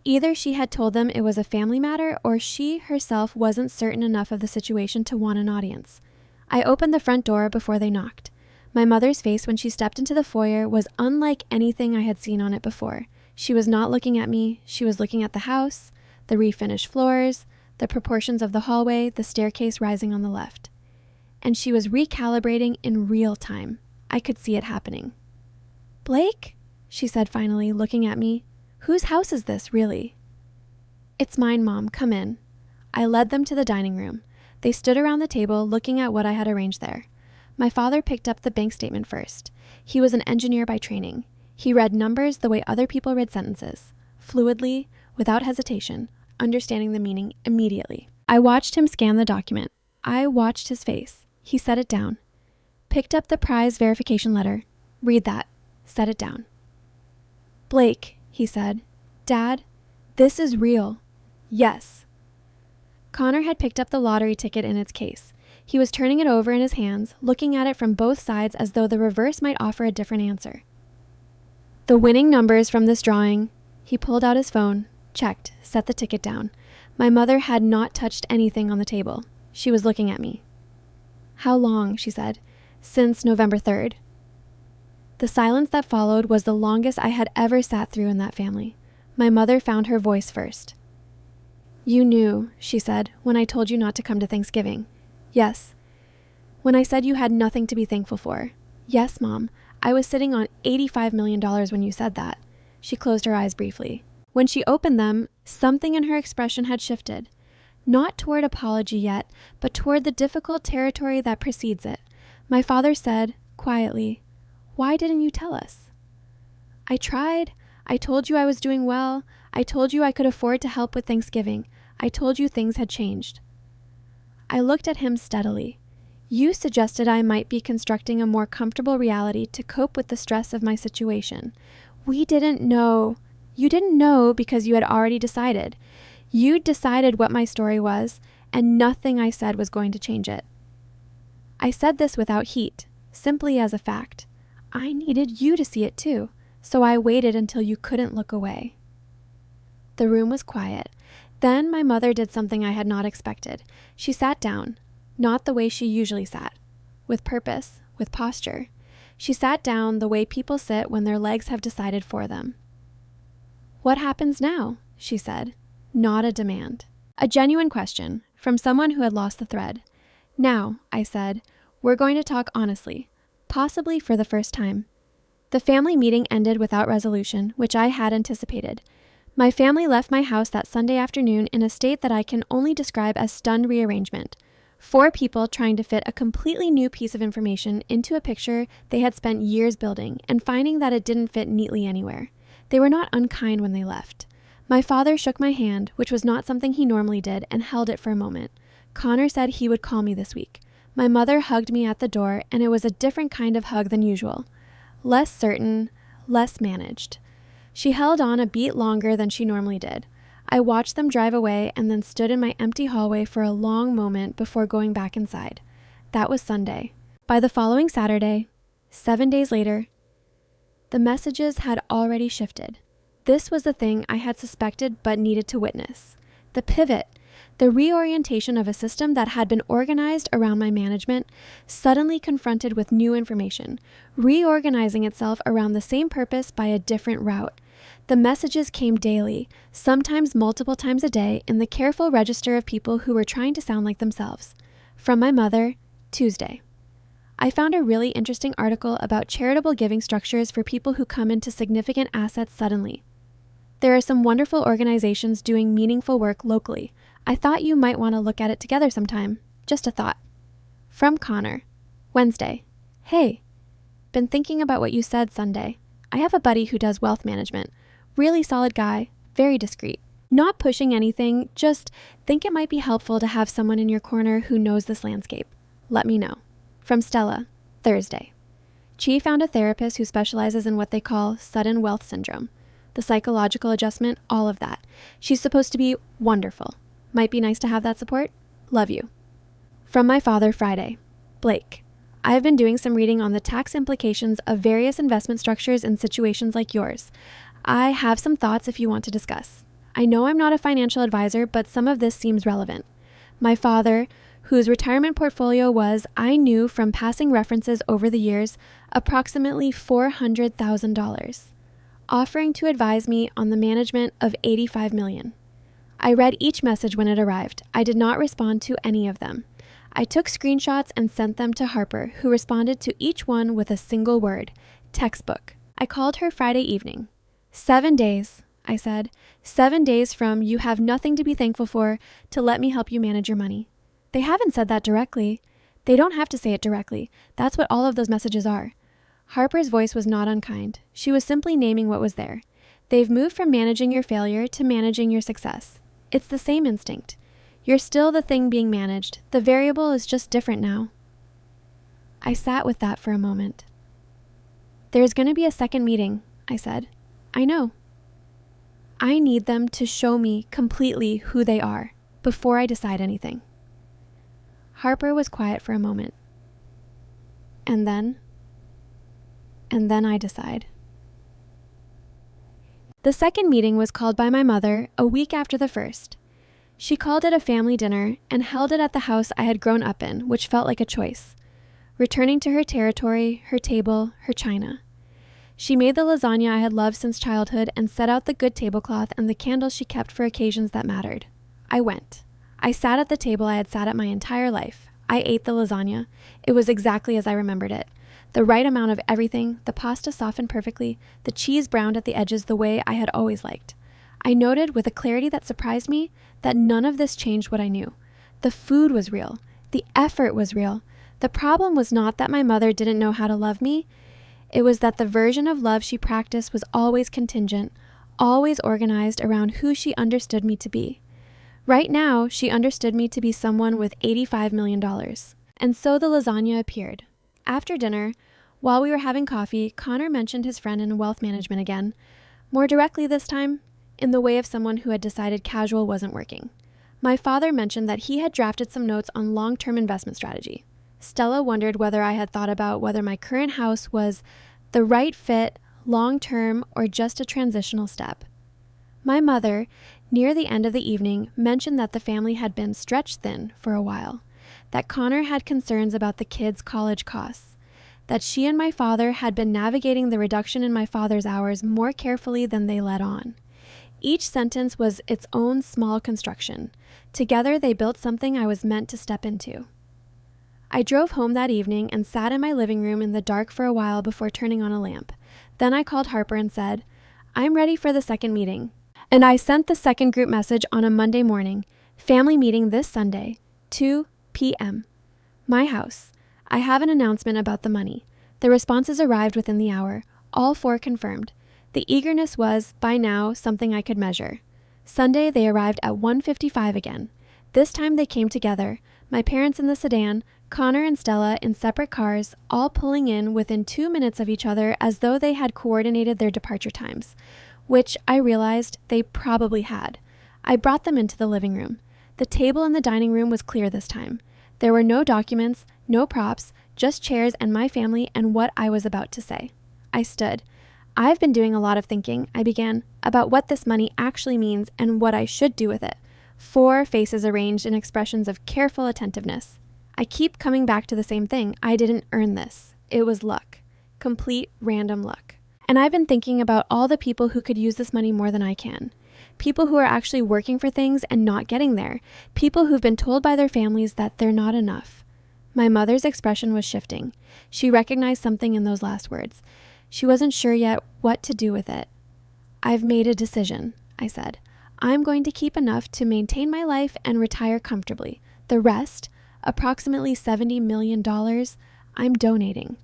Either she had told them it was a family matter, or she herself wasn't certain enough of the situation to want an audience. I opened the front door before they knocked. My mother's face when she stepped into the foyer was unlike anything I had seen on it before. She was not looking at me. She was looking at the house, the refinished floors, the proportions of the hallway, the staircase rising on the left. And she was recalibrating in real time. I could see it happening. Blake? She said finally, looking at me. Whose house is this, really? It's mine, Mom. Come in. I led them to the dining room. They stood around the table, looking at what I had arranged there. My father picked up the bank statement first. He was an engineer by training. He read numbers the way other people read sentences, fluidly, without hesitation, understanding the meaning immediately. I watched him scan the document. I watched his face. He set it down. Picked up the prize verification letter. Read that. Set it down. Blake, he said. Dad, this is real. Yes. Connor had picked up the lottery ticket in its case. He was turning it over in his hands, looking at it from both sides as though the reverse might offer a different answer. The winning numbers from this drawing. He pulled out his phone, checked, set the ticket down. My mother had not touched anything on the table. She was looking at me. How long, she said. Since November 3rd. The silence that followed was the longest I had ever sat through in that family. My mother found her voice first. You knew, she said, when I told you not to come to Thanksgiving. Yes. When I said you had nothing to be thankful for. Yes, Mom. I was sitting on $85 million when you said that. She closed her eyes briefly. When she opened them, something in her expression had shifted. Not toward apology yet, but toward the difficult territory that precedes it. My father said, quietly, Why didn't you tell us? I tried. I told you I was doing well. I told you I could afford to help with Thanksgiving. I told you things had changed. I looked at him steadily. You suggested I might be constructing a more comfortable reality to cope with the stress of my situation. We didn't know. You didn't know because you had already decided. You'd decided what my story was, and nothing I said was going to change it. I said this without heat, simply as a fact. I needed you to see it too, so I waited until you couldn't look away. The room was quiet. Then my mother did something I had not expected. She sat down, not the way she usually sat, with purpose, with posture. She sat down the way people sit when their legs have decided for them. What happens now? She said, not a demand. A genuine question from someone who had lost the thread. Now, I said, we're going to talk honestly, possibly for the first time. The family meeting ended without resolution, which I had anticipated. My family left my house that Sunday afternoon in a state that I can only describe as stunned rearrangement. 4 people trying to fit a completely new piece of information into a picture they had spent years building and finding that it didn't fit neatly anywhere. They were not unkind when they left. My father shook my hand, which was not something he normally did, and held it for a moment. Connor said he would call me this week. My mother hugged me at the door, and it was a different kind of hug than usual. Less certain, less managed. She held on a beat longer than she normally did. I watched them drive away and then stood in my empty hallway for a long moment before going back inside. That was Sunday. By the following Saturday, 7 days later, the messages had already shifted. This was the thing I had suspected but needed to witness. The pivot, the reorientation of a system that had been organized around my management, suddenly confronted with new information, reorganizing itself around the same purpose by a different route. The messages came daily, sometimes multiple times a day, in the careful register of people who were trying to sound like themselves. From my mother, Tuesday. I found a really interesting article about charitable giving structures for people who come into significant assets suddenly. There are some wonderful organizations doing meaningful work locally. I thought you might want to look at it together sometime. Just a thought. From Connor, Wednesday. Hey, been thinking about what you said Sunday. I have a buddy who does wealth management. Really solid guy, very discreet. Not pushing anything, just think it might be helpful to have someone in your corner who knows this landscape. Let me know. From Stella, Thursday. Chi found a therapist who specializes in what they call sudden wealth syndrome. The psychological adjustment, all of that. She's supposed to be wonderful. Might be nice to have that support. Love you. From my father, Friday. Blake. I have been doing some reading on the tax implications of various investment structures in situations like yours. I have some thoughts if you want to discuss. I know I'm not a financial advisor, but some of this seems relevant. My father, whose retirement portfolio was, I knew from passing references over the years, approximately $400,000, offering to advise me on the management of $85 million. I read each message when it arrived. I did not respond to any of them. I took screenshots and sent them to Harper, who responded to each one with a single word, textbook. I called her Friday evening. 7 days, I said. 7 days from you have nothing to be thankful for to let me help you manage your money. They haven't said that directly. They don't have to say it directly. That's what all of those messages are. Harper's voice was not unkind. She was simply naming what was there. They've moved from managing your failure to managing your success. It's the same instinct. You're still the thing being managed. The variable is just different now. I sat with that for a moment. There's going to be a second meeting, I said. I know. I need them to show me completely who they are before I decide anything. Harper was quiet for a moment. And then I decide. The second meeting was called by my mother a week after the first. She called it a family dinner and held it at the house I had grown up in, which felt like a choice. Returning to her territory, her table, her china. She made the lasagna I had loved since childhood and set out the good tablecloth and the candles she kept for occasions that mattered. I went. I sat at the table I had sat at my entire life. I ate the lasagna. It was exactly as I remembered it. The right amount of everything, the pasta softened perfectly, the cheese browned at the edges the way I had always liked. I noted with a clarity that surprised me that none of this changed what I knew. The food was real. The effort was real. The problem was not that my mother didn't know how to love me. It was that the version of love she practiced was always contingent, always organized around who she understood me to be. Right now, she understood me to be someone with $85 million. And so the lasagna appeared. After dinner, while we were having coffee, Connor mentioned his friend in wealth management again, more directly this time, in the way of someone who had decided casual wasn't working. My father mentioned that he had drafted some notes on long-term investment strategy. Stella wondered whether I had thought about whether my current house was the right fit, long-term, or just a transitional step. My mother, near the end of the evening, mentioned that the family had been stretched thin for a while, that Connor had concerns about the kids' college costs, that she and my father had been navigating the reduction in my father's hours more carefully than they let on. Each sentence was its own small construction. Together they built something I was meant to step into. I drove home that evening and sat in my living room in the dark for a while before turning on a lamp. Then I called Harper and said, "I'm ready for the second meeting." And I sent the second group message on a Monday morning. Family meeting this Sunday, 2 p.m. My house. I have an announcement about the money. The responses arrived within the hour. All 4 confirmed. The eagerness was, by now, something I could measure. Sunday, they arrived at 1:55 again. This time they came together, my parents in the sedan, Connor and Stella in separate cars, all pulling in within 2 minutes of each other as though they had coordinated their departure times, which I realized they probably had. I brought them into the living room. The table in the dining room was clear this time. There were no documents, no props, just chairs and my family and what I was about to say. I stood. I've been doing a lot of thinking, I began, about what this money actually means and what I should do with it. 4 faces arranged in expressions of careful attentiveness. I keep coming back to the same thing. I didn't earn this. It was luck. Complete random luck. And I've been thinking about all the people who could use this money more than I can. People who are actually working for things and not getting there. People who've been told by their families that they're not enough. My mother's expression was shifting. She recognized something in those last words. She wasn't sure yet what to do with it. I've made a decision, I said. I'm going to keep enough to maintain my life and retire comfortably. The rest, approximately $70 million, I'm donating.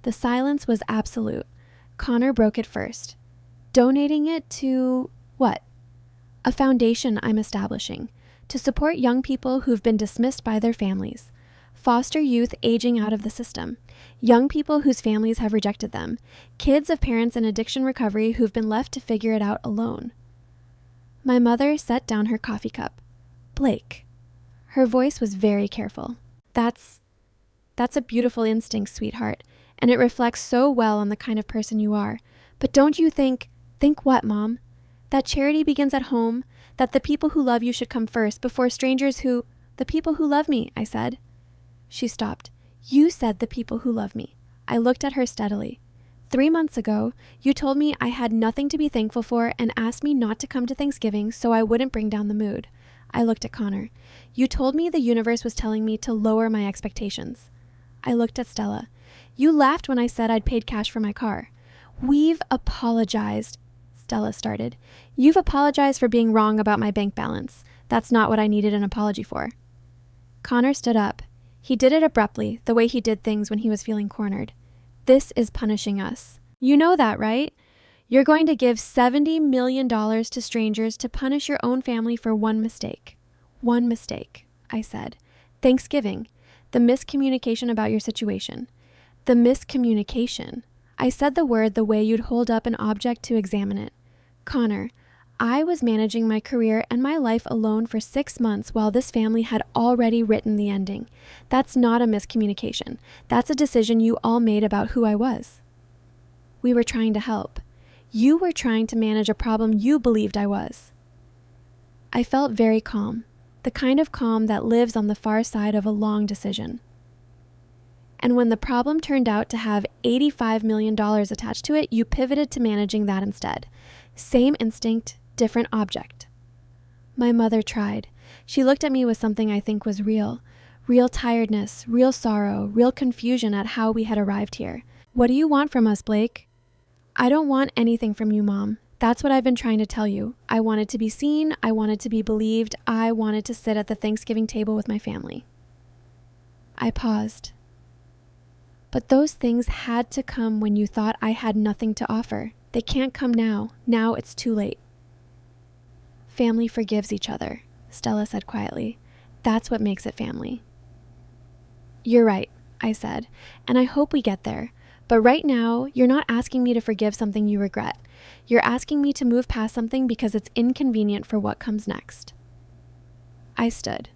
The silence was absolute. Connor broke it first. Donating it to what? A foundation I'm establishing to support young people who've been dismissed by their families. Foster youth aging out of the system. Young people whose families have rejected them. Kids of parents in addiction recovery who've been left to figure it out alone. My mother set down her coffee cup. Blake. Her voice was very careful. That's a beautiful instinct, sweetheart, and it reflects so well on the kind of person you are. But don't you think what, Mom? That charity begins at home, that the people who love you should come first before strangers the people who love me, I said. She stopped. You said the people who love me. I looked at her steadily. 3 months ago, you told me I had nothing to be thankful for and asked me not to come to Thanksgiving so I wouldn't bring down the mood. I looked at Connor. You told me the universe was telling me to lower my expectations. I looked at Stella. You laughed when I said I'd paid cash for my car. We've apologized, Stella started. You've apologized for being wrong about my bank balance. That's not what I needed an apology for. Connor stood up. He did it abruptly, the way he did things when he was feeling cornered. This is punishing us. You know that, right? You're going to give $70 million to strangers to punish your own family for one mistake. One mistake, I said. Thanksgiving. The miscommunication about your situation. The miscommunication. I said the word the way you'd hold up an object to examine it. Connor, I was managing my career and my life alone for 6 months while this family had already written the ending. That's not a miscommunication. That's a decision you all made about who I was. We were trying to help. You were trying to manage a problem you believed I was. I felt very calm, the kind of calm that lives on the far side of a long decision. And when the problem turned out to have $85 million attached to it, you pivoted to managing that instead. Same instinct, different object. My mother tried. She looked at me with something I think was real. Real tiredness, real sorrow, real confusion at how we had arrived here. What do you want from us, Blake? I don't want anything from you, Mom. That's what I've been trying to tell you. I wanted to be seen. I wanted to be believed. I wanted to sit at the Thanksgiving table with my family. I paused. But those things had to come when you thought I had nothing to offer. They can't come now. Now it's too late. Family forgives each other, Stella said quietly. That's what makes it family. You're right, I said, and I hope we get there. But right now, you're not asking me to forgive something you regret. You're asking me to move past something because it's inconvenient for what comes next. I stood.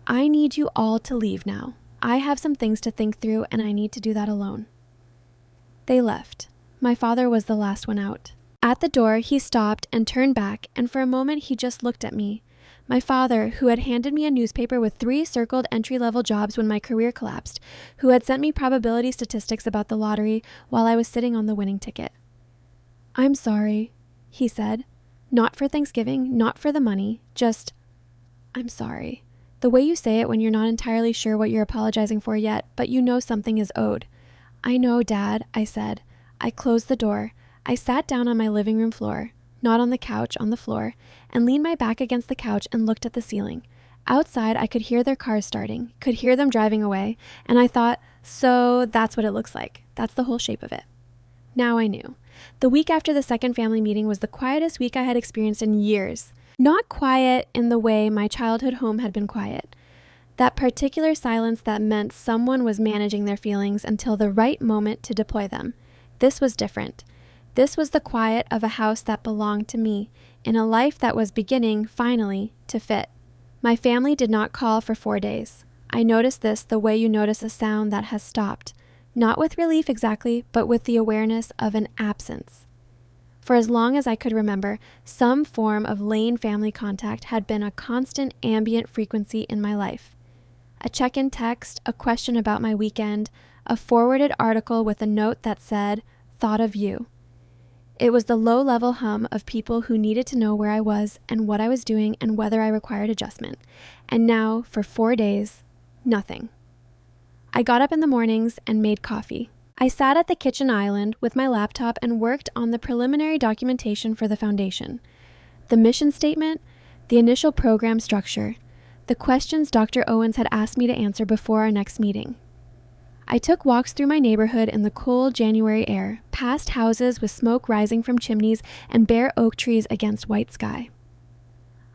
I need you all to leave now. I have some things to think through, and I need to do that alone. They left. My father was the last one out. At the door, he stopped and turned back, and for a moment he just looked at me. My father, who had handed me a newspaper with 3 circled entry-level jobs when my career collapsed, who had sent me probability statistics about the lottery while I was sitting on the winning ticket. I'm sorry, he said. Not for Thanksgiving, not for the money, just, I'm sorry. The way you say it when you're not entirely sure what you're apologizing for yet, but you know something is owed. I know, Dad, I said. I closed the door. I sat down on my living room floor. not on the couch, on the floor, and leaned my back against the couch and looked at the ceiling. Outside, I could hear their cars starting, could hear them driving away, and I thought, so that's what it looks like. That's the whole shape of it. Now I knew. The week after the second family meeting was the quietest week I had experienced in years. Not quiet in the way my childhood home had been quiet. That particular silence that meant someone was managing their feelings until the right moment to deploy them. This was different. This was the quiet of a house that belonged to me, in a life that was beginning, finally, to fit. My family did not call for 4 days. I noticed this the way you notice a sound that has stopped, not with relief exactly, but with the awareness of an absence. For as long as I could remember, some form of Lane family contact had been a constant ambient frequency in my life. A check-in text, a question about my weekend, a forwarded article with a note that said, "Thought of you." It was the low-level hum of people who needed to know where I was and what I was doing and whether I required adjustment. And now, for 4 days, nothing. I got up in the mornings and made coffee. I sat at the kitchen island with my laptop and worked on the preliminary documentation for the foundation. The mission statement, the initial program structure, the questions Dr. Owens had asked me to answer before our next meeting. I took walks through my neighborhood in the cool January air, past houses with smoke rising from chimneys and bare oak trees against white sky.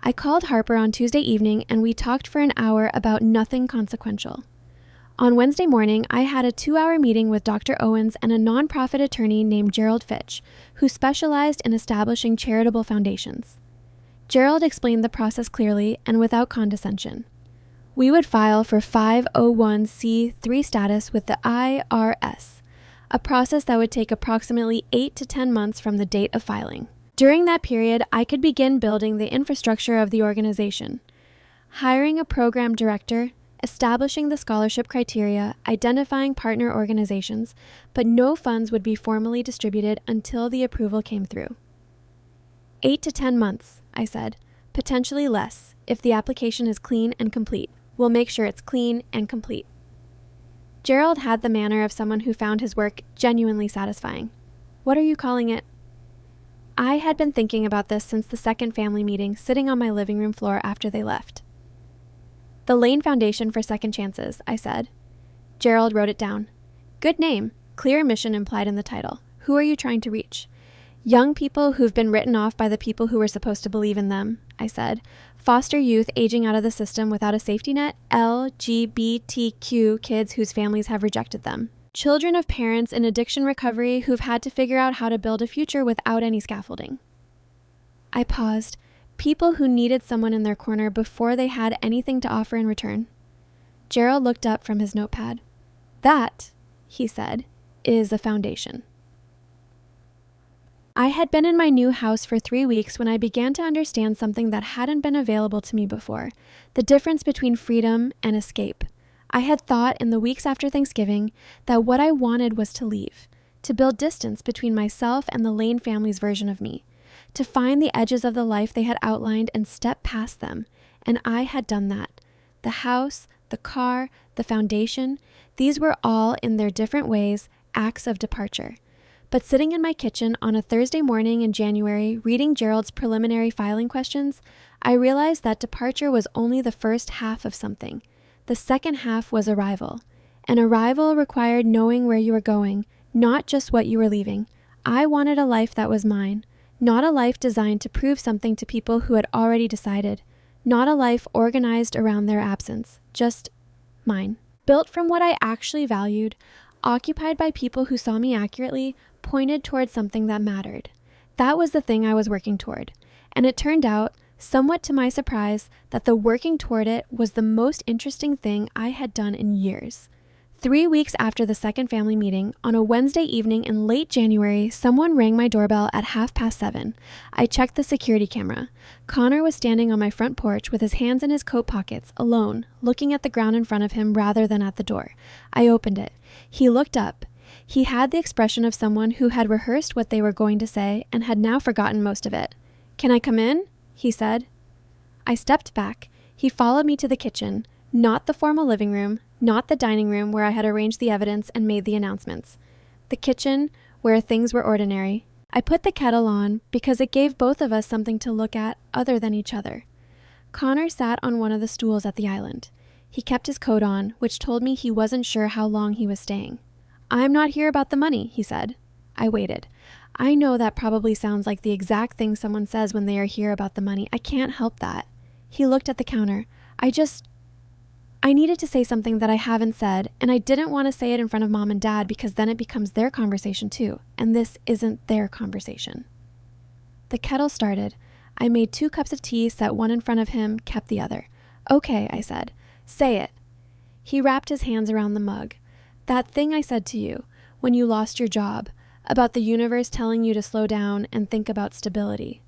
I called Harper on Tuesday evening and we talked for an hour about nothing consequential. On Wednesday morning, I had a 2-hour meeting with Dr. Owens and a nonprofit attorney named Gerald Fitch, who specialized in establishing charitable foundations. Gerald explained the process clearly and without condescension. We would file for 501c3 status with the IRS, a process that would take approximately 8 to 10 months from the date of filing. During that period, I could begin building the infrastructure of the organization, hiring a program director, establishing the scholarship criteria, identifying partner organizations, but no funds would be formally distributed until the approval came through. 8 to 10 months, I said, potentially less, if the application is clean and complete. We'll make sure it's clean and complete. Gerald had the manner of someone who found his work genuinely satisfying. What are you calling it? I had been thinking about this since the second family meeting, sitting on my living room floor after they left. The Lane Foundation for Second Chances, I said. Gerald wrote it down. Good name, clear mission implied in the title. Who are you trying to reach? Young people who've been written off by the people who were supposed to believe in them, I said. Foster youth aging out of the system without a safety net, LGBTQ kids whose families have rejected them. Children of parents in addiction recovery who've had to figure out how to build a future without any scaffolding. I paused. People who needed someone in their corner before they had anything to offer in return. Gerald looked up from his notepad. That, he said, is a foundation. I had been in my new house for 3 weeks when I began to understand something that hadn't been available to me before, the difference between freedom and escape. I had thought in the weeks after Thanksgiving that what I wanted was to leave, to build distance between myself and the Lane family's version of me, to find the edges of the life they had outlined and step past them, and I had done that. The house, the car, the foundation, these were all, in their different ways, acts of departure. But sitting in my kitchen on a Thursday morning in January, reading Gerald's preliminary filing questions, I realized that departure was only the first half of something. The second half was arrival. An arrival required knowing where you were going, not just what you were leaving. I wanted a life that was mine, not a life designed to prove something to people who had already decided, not a life organized around their absence, just mine. Built from what I actually valued, occupied by people who saw me accurately, pointed toward something that mattered. That was the thing I was working toward. And it turned out, somewhat to my surprise, that the working toward it was the most interesting thing I had done in years. 3 weeks after the second family meeting, on a Wednesday evening in late January, someone rang my doorbell at 7:30. I checked the security camera. Connor was standing on my front porch with his hands in his coat pockets, alone, looking at the ground in front of him rather than at the door. I opened it. He looked up. He had the expression of someone who had rehearsed what they were going to say and had now forgotten most of it. "Can I come in?" he said. I stepped back. He followed me to the kitchen, not the formal living room, not the dining room where I had arranged the evidence and made the announcements. The kitchen, where things were ordinary. I put the kettle on because it gave both of us something to look at other than each other. Connor sat on one of the stools at the island. He kept his coat on, which told me he wasn't sure how long he was staying. "I'm not here about the money," he said. I waited. I know that probably sounds like the exact thing someone says when they are here about the money. I can't help that. He looked at the counter. I needed to say something that I haven't said, and I didn't want to say it in front of Mom and Dad because then it becomes their conversation too, and this isn't their conversation. The kettle started. I made 2 cups of tea, set one in front of him, kept the other. "Okay," I said. "Say it." He wrapped his hands around the mug. "That thing I said to you when you lost your job, about the universe telling you to slow down and think about stability."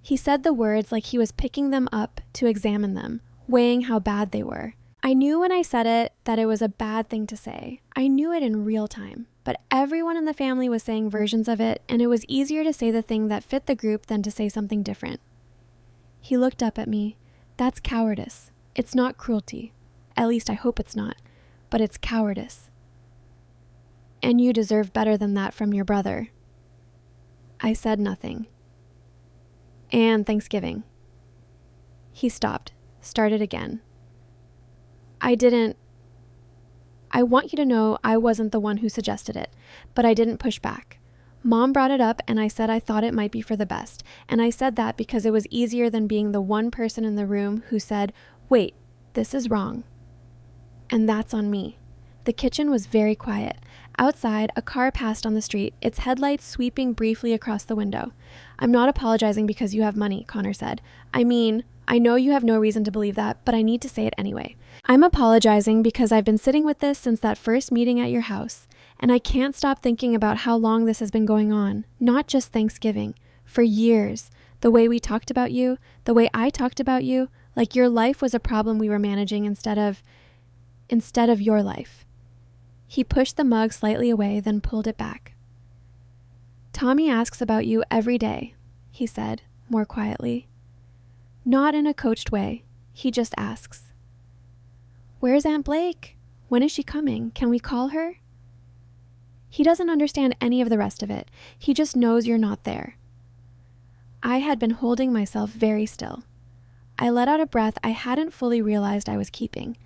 He said the words like he was picking them up to examine them, weighing how bad they were. I knew when I said it that it was a bad thing to say. I knew it in real time, but everyone in the family was saying versions of it, and it was easier to say the thing that fit the group than to say something different. He looked up at me. "That's cowardice. It's not cruelty. At least I hope it's not, but it's cowardice. And you deserve better than that from your brother." I said nothing. "And Thanksgiving." He stopped, started again. I want you to know I wasn't the one who suggested it, but I didn't push back. Mom brought it up and I said I thought it might be for the best, and I said that because it was easier than being the one person in the room who said, "Wait, this is wrong." And that's on me. The kitchen was very quiet. Outside, a car passed on the street, its headlights sweeping briefly across the window. "I'm not apologizing because you have money," Connor said. "I mean, I know you have no reason to believe that, but I need to say it anyway. I'm apologizing because I've been sitting with this since that first meeting at your house, and I can't stop thinking about how long this has been going on, not just Thanksgiving, for years. The way we talked about you, the way I talked about you, like your life was a problem we were managing instead of your life." He pushed the mug slightly away, then pulled it back. "Tommy asks about you every day," he said, more quietly. Not in a coached way. He just asks. "Where's Aunt Blake? When is she coming? Can we call her?" He doesn't understand any of the rest of it. He just knows you're not there. I had been holding myself very still. I let out a breath I hadn't fully realized I was keeping.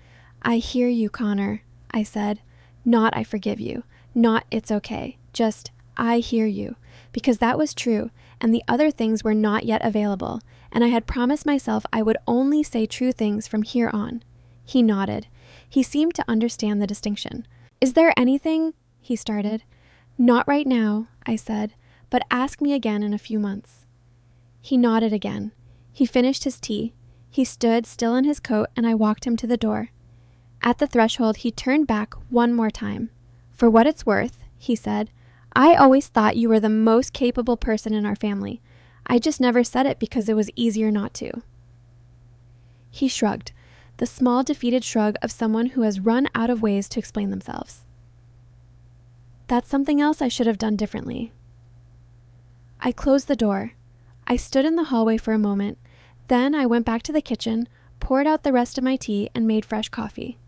"I hear you, Connor," I said. Not "I forgive you," not "it's okay," just "I hear you," because that was true, and the other things were not yet available, and I had promised myself I would only say true things from here on. He nodded. He seemed to understand the distinction. "Is there anything?" he started. "Not right now," I said, "but ask me again in a few months." He nodded again. He finished his tea. He stood still in his coat, and I walked him to the door. At the threshold, he turned back one more time. "For what it's worth," he said, "I always thought you were the most capable person in our family. I just never said it because it was easier not to." He shrugged, the small defeated shrug of someone who has run out of ways to explain themselves. "That's something else I should have done differently." I closed the door. I stood in the hallway for a moment. Then I went back to the kitchen, poured out the rest of my tea, and made fresh coffee.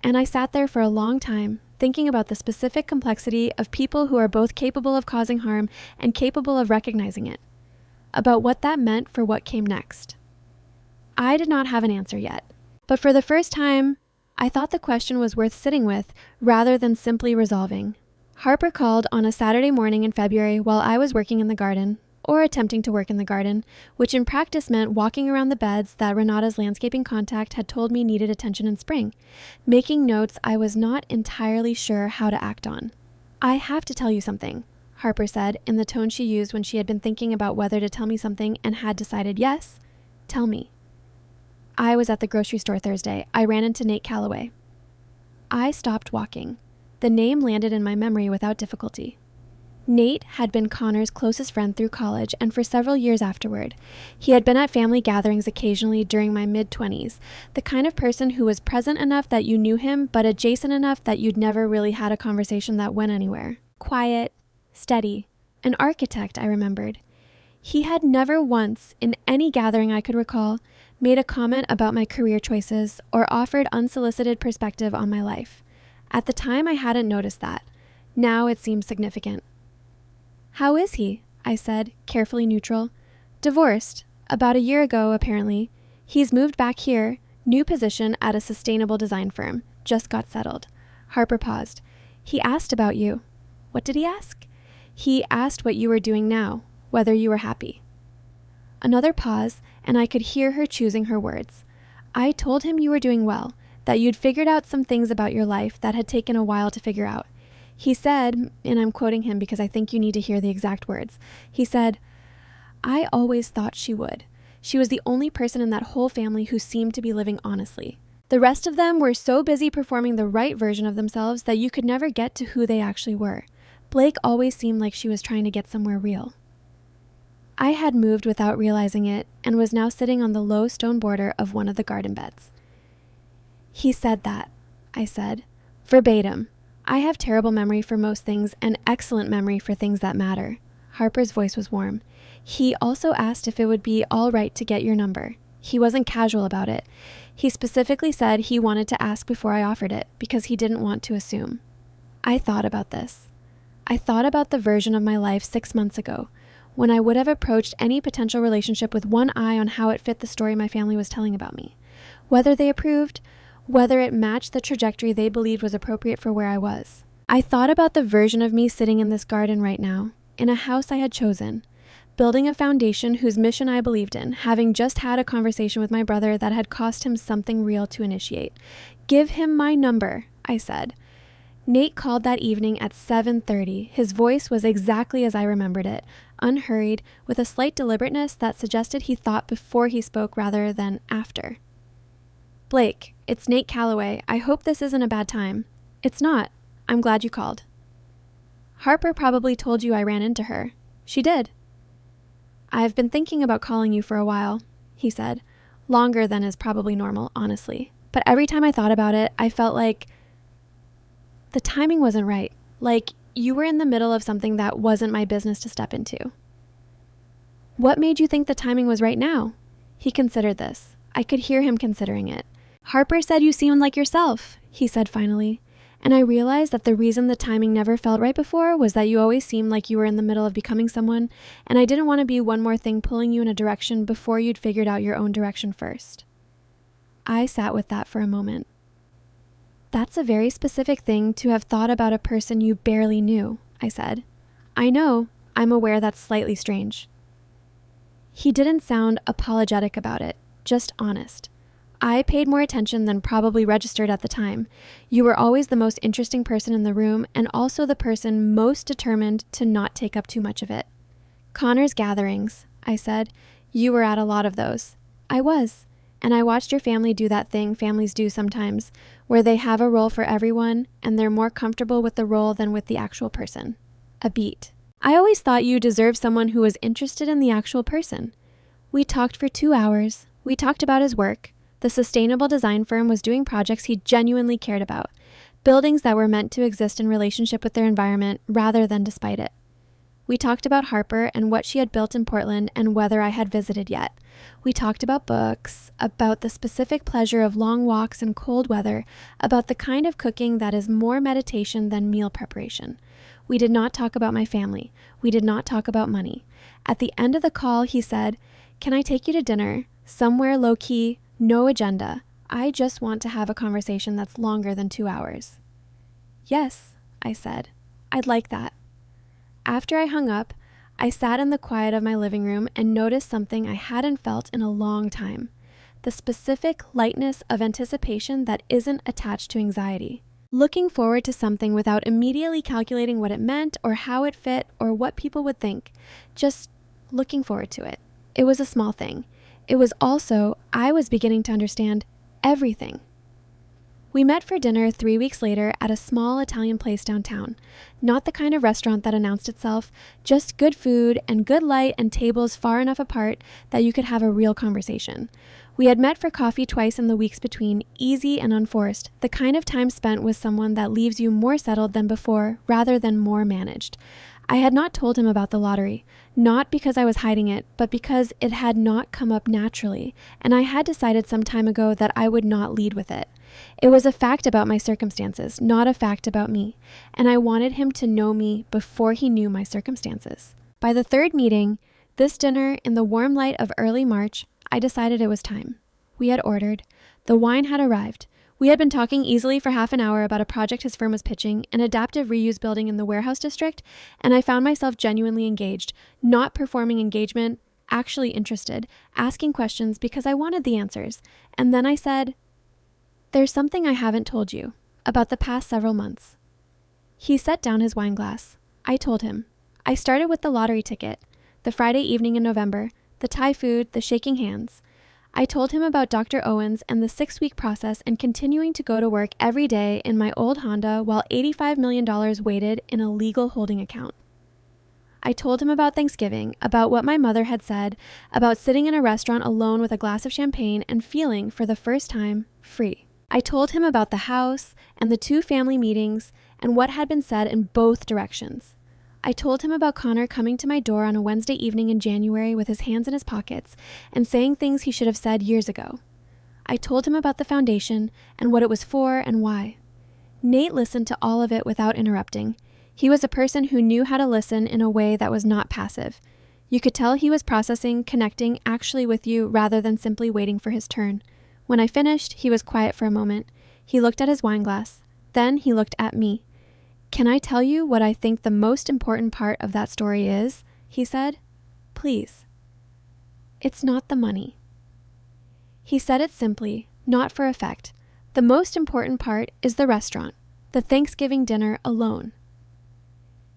And I sat there for a long time, thinking about the specific complexity of people who are both capable of causing harm and capable of recognizing it, about what that meant for what came next. I did not have an answer yet, but for the first time, I thought the question was worth sitting with rather than simply resolving. Harper called on a Saturday morning in February while I was working in the garden, or attempting to work in the garden, which in practice meant walking around the beds that Renata's landscaping contact had told me needed attention in spring, making notes I was not entirely sure how to act on. "I have to tell you something," Harper said in the tone she used when she had been thinking about whether to tell me something and had decided yes. "Tell me." "I was at the grocery store Thursday. I ran into Nate Calloway." I stopped walking. The name landed in my memory without difficulty. Nate had been Connor's closest friend through college and for several years afterward. He had been at family gatherings occasionally during my mid-20s, the kind of person who was present enough that you knew him, but adjacent enough that you'd never really had a conversation that went anywhere. Quiet, steady, an architect, I remembered. He had never once, in any gathering I could recall, made a comment about my career choices or offered unsolicited perspective on my life. At the time, I hadn't noticed that. Now it seemed significant. How is he? I said, carefully neutral. Divorced. About a year ago, apparently. He's moved back here, new position at a sustainable design firm. Just got settled. Harper paused. He asked about you. What did he ask? He asked what you were doing now, whether you were happy. Another pause, and I could hear her choosing her words. I told him you were doing well, that you'd figured out some things about your life that had taken a while to figure out. He said, and I'm quoting him because I think you need to hear the exact words. He said, I always thought she would. She was the only person in that whole family who seemed to be living honestly. The rest of them were so busy performing the right version of themselves that you could never get to who they actually were. Blake always seemed like she was trying to get somewhere real. I had moved without realizing it and was now sitting on the low stone border of one of the garden beds. He said that, I said, verbatim. I have terrible memory for most things and excellent memory for things that matter. Harper's voice was warm. He also asked if it would be all right to get your number. He wasn't casual about it. He specifically said he wanted to ask before I offered it because he didn't want to assume. I thought about this. I thought about the version of my life 6 months ago, when I would have approached any potential relationship with one eye on how it fit the story my family was telling about me. Whether they approved, whether it matched the trajectory they believed was appropriate for where I was. I thought about the version of me sitting in this garden right now, in a house I had chosen, building a foundation whose mission I believed in, having just had a conversation with my brother that had cost him something real to initiate. Give him my number, I said. Nate called that evening at 7:30. His voice was exactly as I remembered it, unhurried, with a slight deliberateness that suggested he thought before he spoke rather than after. Blake, it's Nate Calloway. I hope this isn't a bad time. It's not. I'm glad you called. Harper probably told you I ran into her. She did. I've been thinking about calling you for a while, he said. Longer than is probably normal, honestly. But every time I thought about it, I felt like the timing wasn't right. Like you were in the middle of something that wasn't my business to step into. What made you think the timing was right now? He considered this. I could hear him considering it. Harper said you seemed like yourself, he said finally. And I realized that the reason the timing never felt right before was that you always seemed like you were in the middle of becoming someone, and I didn't want to be one more thing pulling you in a direction before you'd figured out your own direction first. I sat with that for a moment. That's a very specific thing to have thought about a person you barely knew, I said. I know, I'm aware that's slightly strange. He didn't sound apologetic about it, just honest. I paid more attention than probably registered at the time. You were always the most interesting person in the room and also the person most determined to not take up too much of it. Connor's gatherings, I said. You were at a lot of those. I was. And I watched your family do that thing families do sometimes, where they have a role for everyone and they're more comfortable with the role than with the actual person. A beat. I always thought you deserved someone who was interested in the actual person. We talked for 2 hours. We talked about his work. The sustainable design firm was doing projects he genuinely cared about, buildings that were meant to exist in relationship with their environment rather than despite it. We talked about Harper and what she had built in Portland and whether I had visited yet. We talked about books, about the specific pleasure of long walks in cold weather, about the kind of cooking that is more meditation than meal preparation. We did not talk about my family. We did not talk about money. At the end of the call, he said, "Can I take you to dinner? Somewhere low-key, no agenda. I just want to have a conversation that's longer than 2 hours." Yes, I said. I'd like that. After I hung up, I sat in the quiet of my living room and noticed something I hadn't felt in a long time. The specific lightness of anticipation that isn't attached to anxiety. Looking forward to something without immediately calculating what it meant or how it fit or what people would think. Just looking forward to it. It was a small thing. It was also, I was beginning to understand everything. We met for dinner 3 weeks later at a small Italian place downtown. Not the kind of restaurant that announced itself, just good food and good light and tables far enough apart that you could have a real conversation. We had met for coffee twice in the weeks between, easy and unforced, the kind of time spent with someone that leaves you more settled than before rather than more managed. I had not told him about the lottery, not because I was hiding it, but because it had not come up naturally, and I had decided some time ago that I would not lead with it. It was a fact about my circumstances, not a fact about me, and I wanted him to know me before he knew my circumstances. By the third meeting, this dinner in the warm light of early March, I decided it was time. We had ordered. The wine had arrived. We had been talking easily for half an hour about a project his firm was pitching, an adaptive reuse building in the warehouse district, and I found myself genuinely engaged, not performing engagement, actually interested, asking questions because I wanted the answers. And then I said, "There's something I haven't told you about the past several months." He set down his wine glass. I told him. I started with the lottery ticket, the Friday evening in November, the Thai food, the shaking hands. I told him about Dr. Owens and the 6-week process and continuing to go to work every day in my old Honda while $85 million waited in a legal holding account. I told him about Thanksgiving, about what my mother had said, about sitting in a restaurant alone with a glass of champagne and feeling, for the first time, free. I told him about the house and the 2 family meetings and what had been said in both directions. I told him about Connor coming to my door on a Wednesday evening in January with his hands in his pockets and saying things he should have said years ago. I told him about the foundation and what it was for and why. Nate listened to all of it without interrupting. He was a person who knew how to listen in a way that was not passive. You could tell he was processing, connecting actually with you rather than simply waiting for his turn. When I finished, he was quiet for a moment. He looked at his wine glass. Then he looked at me. "Can I tell you what I think the most important part of that story is?" he said. "Please." "It's not the money." He said it simply, not for effect. The most important part is the restaurant, the Thanksgiving dinner alone.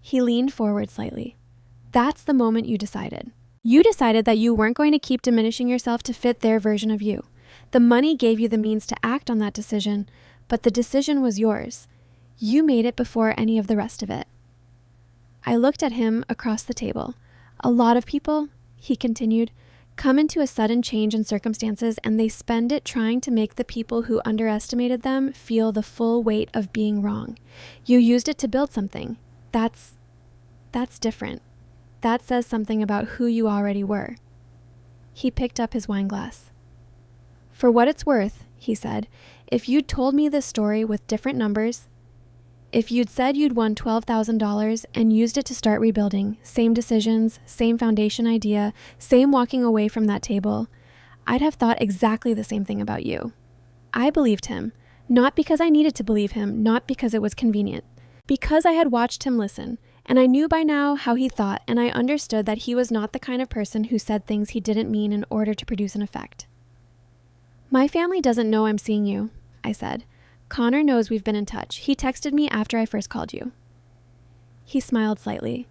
He leaned forward slightly. "That's the moment you decided. You decided that you weren't going to keep diminishing yourself to fit their version of you. The money gave you the means to act on that decision, but the decision was yours. You made it before any of the rest of it." I looked at him across the table. "A lot of people," he continued, "come into a sudden change in circumstances and they spend it trying to make the people who underestimated them feel the full weight of being wrong. You used it to build something. That's different. That says something about who you already were." He picked up his wine glass. "For what it's worth," he said, "if you'd told me this story with different numbers, if you'd said you'd won $12,000 and used it to start rebuilding, same decisions, same foundation idea, same walking away from that table, I'd have thought exactly the same thing about you." I believed him, not because I needed to believe him, not because it was convenient, because I had watched him listen, and I knew by now how he thought, and I understood that he was not the kind of person who said things he didn't mean in order to produce an effect. "My family doesn't know I'm seeing you," I said. "Connor knows we've been in touch. He texted me after I first called you." He smiled slightly.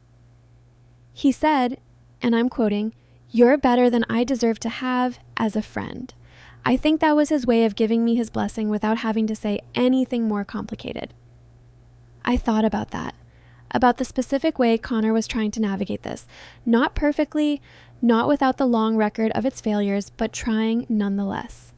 He said, and I'm quoting, "You're better than I deserve to have as a friend." I think that was his way of giving me his blessing without having to say anything more complicated. I thought about that, about the specific way Connor was trying to navigate this. Not perfectly, not without the long record of its failures, but trying nonetheless.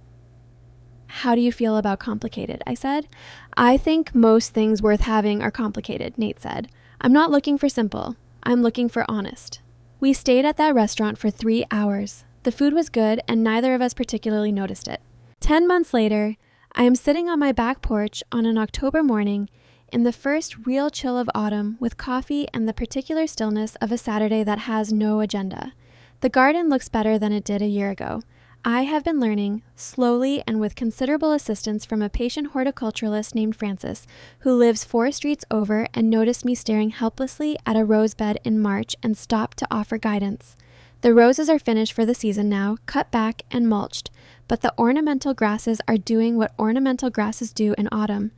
"How do you feel about complicated?" I said. "I think most things worth having are complicated," Nate said. "I'm not looking for simple. I'm looking for honest." We stayed at that restaurant for 3 hours. The food was good, and neither of us particularly noticed it. 10 months later, I am sitting on my back porch on an October morning in the first real chill of autumn with coffee and the particular stillness of a Saturday that has no agenda. The garden looks better than it did a year ago. I have been learning, slowly and with considerable assistance from a patient horticulturalist named Francis, who lives 4 streets over and noticed me staring helplessly at a rose bed in March and stopped to offer guidance. The roses are finished for the season now, cut back and mulched, but the ornamental grasses are doing what ornamental grasses do in autumn,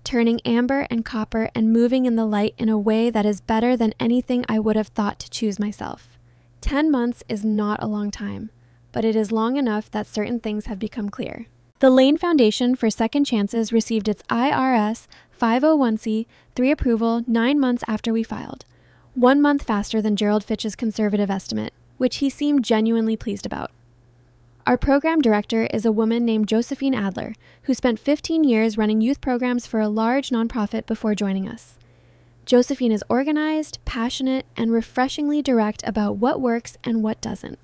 turning amber and copper and moving in the light in a way that is better than anything I would have thought to choose myself. 10 months is not a long time, but it is long enough that certain things have become clear. The Lane Foundation for Second Chances received its IRS 501c3 approval 9 months after we filed, 1 month faster than Gerald Fitch's conservative estimate, which he seemed genuinely pleased about. Our program director is a woman named Josephine Adler, who spent 15 years running youth programs for a large nonprofit before joining us. Josephine is organized, passionate, and refreshingly direct about what works and what doesn't.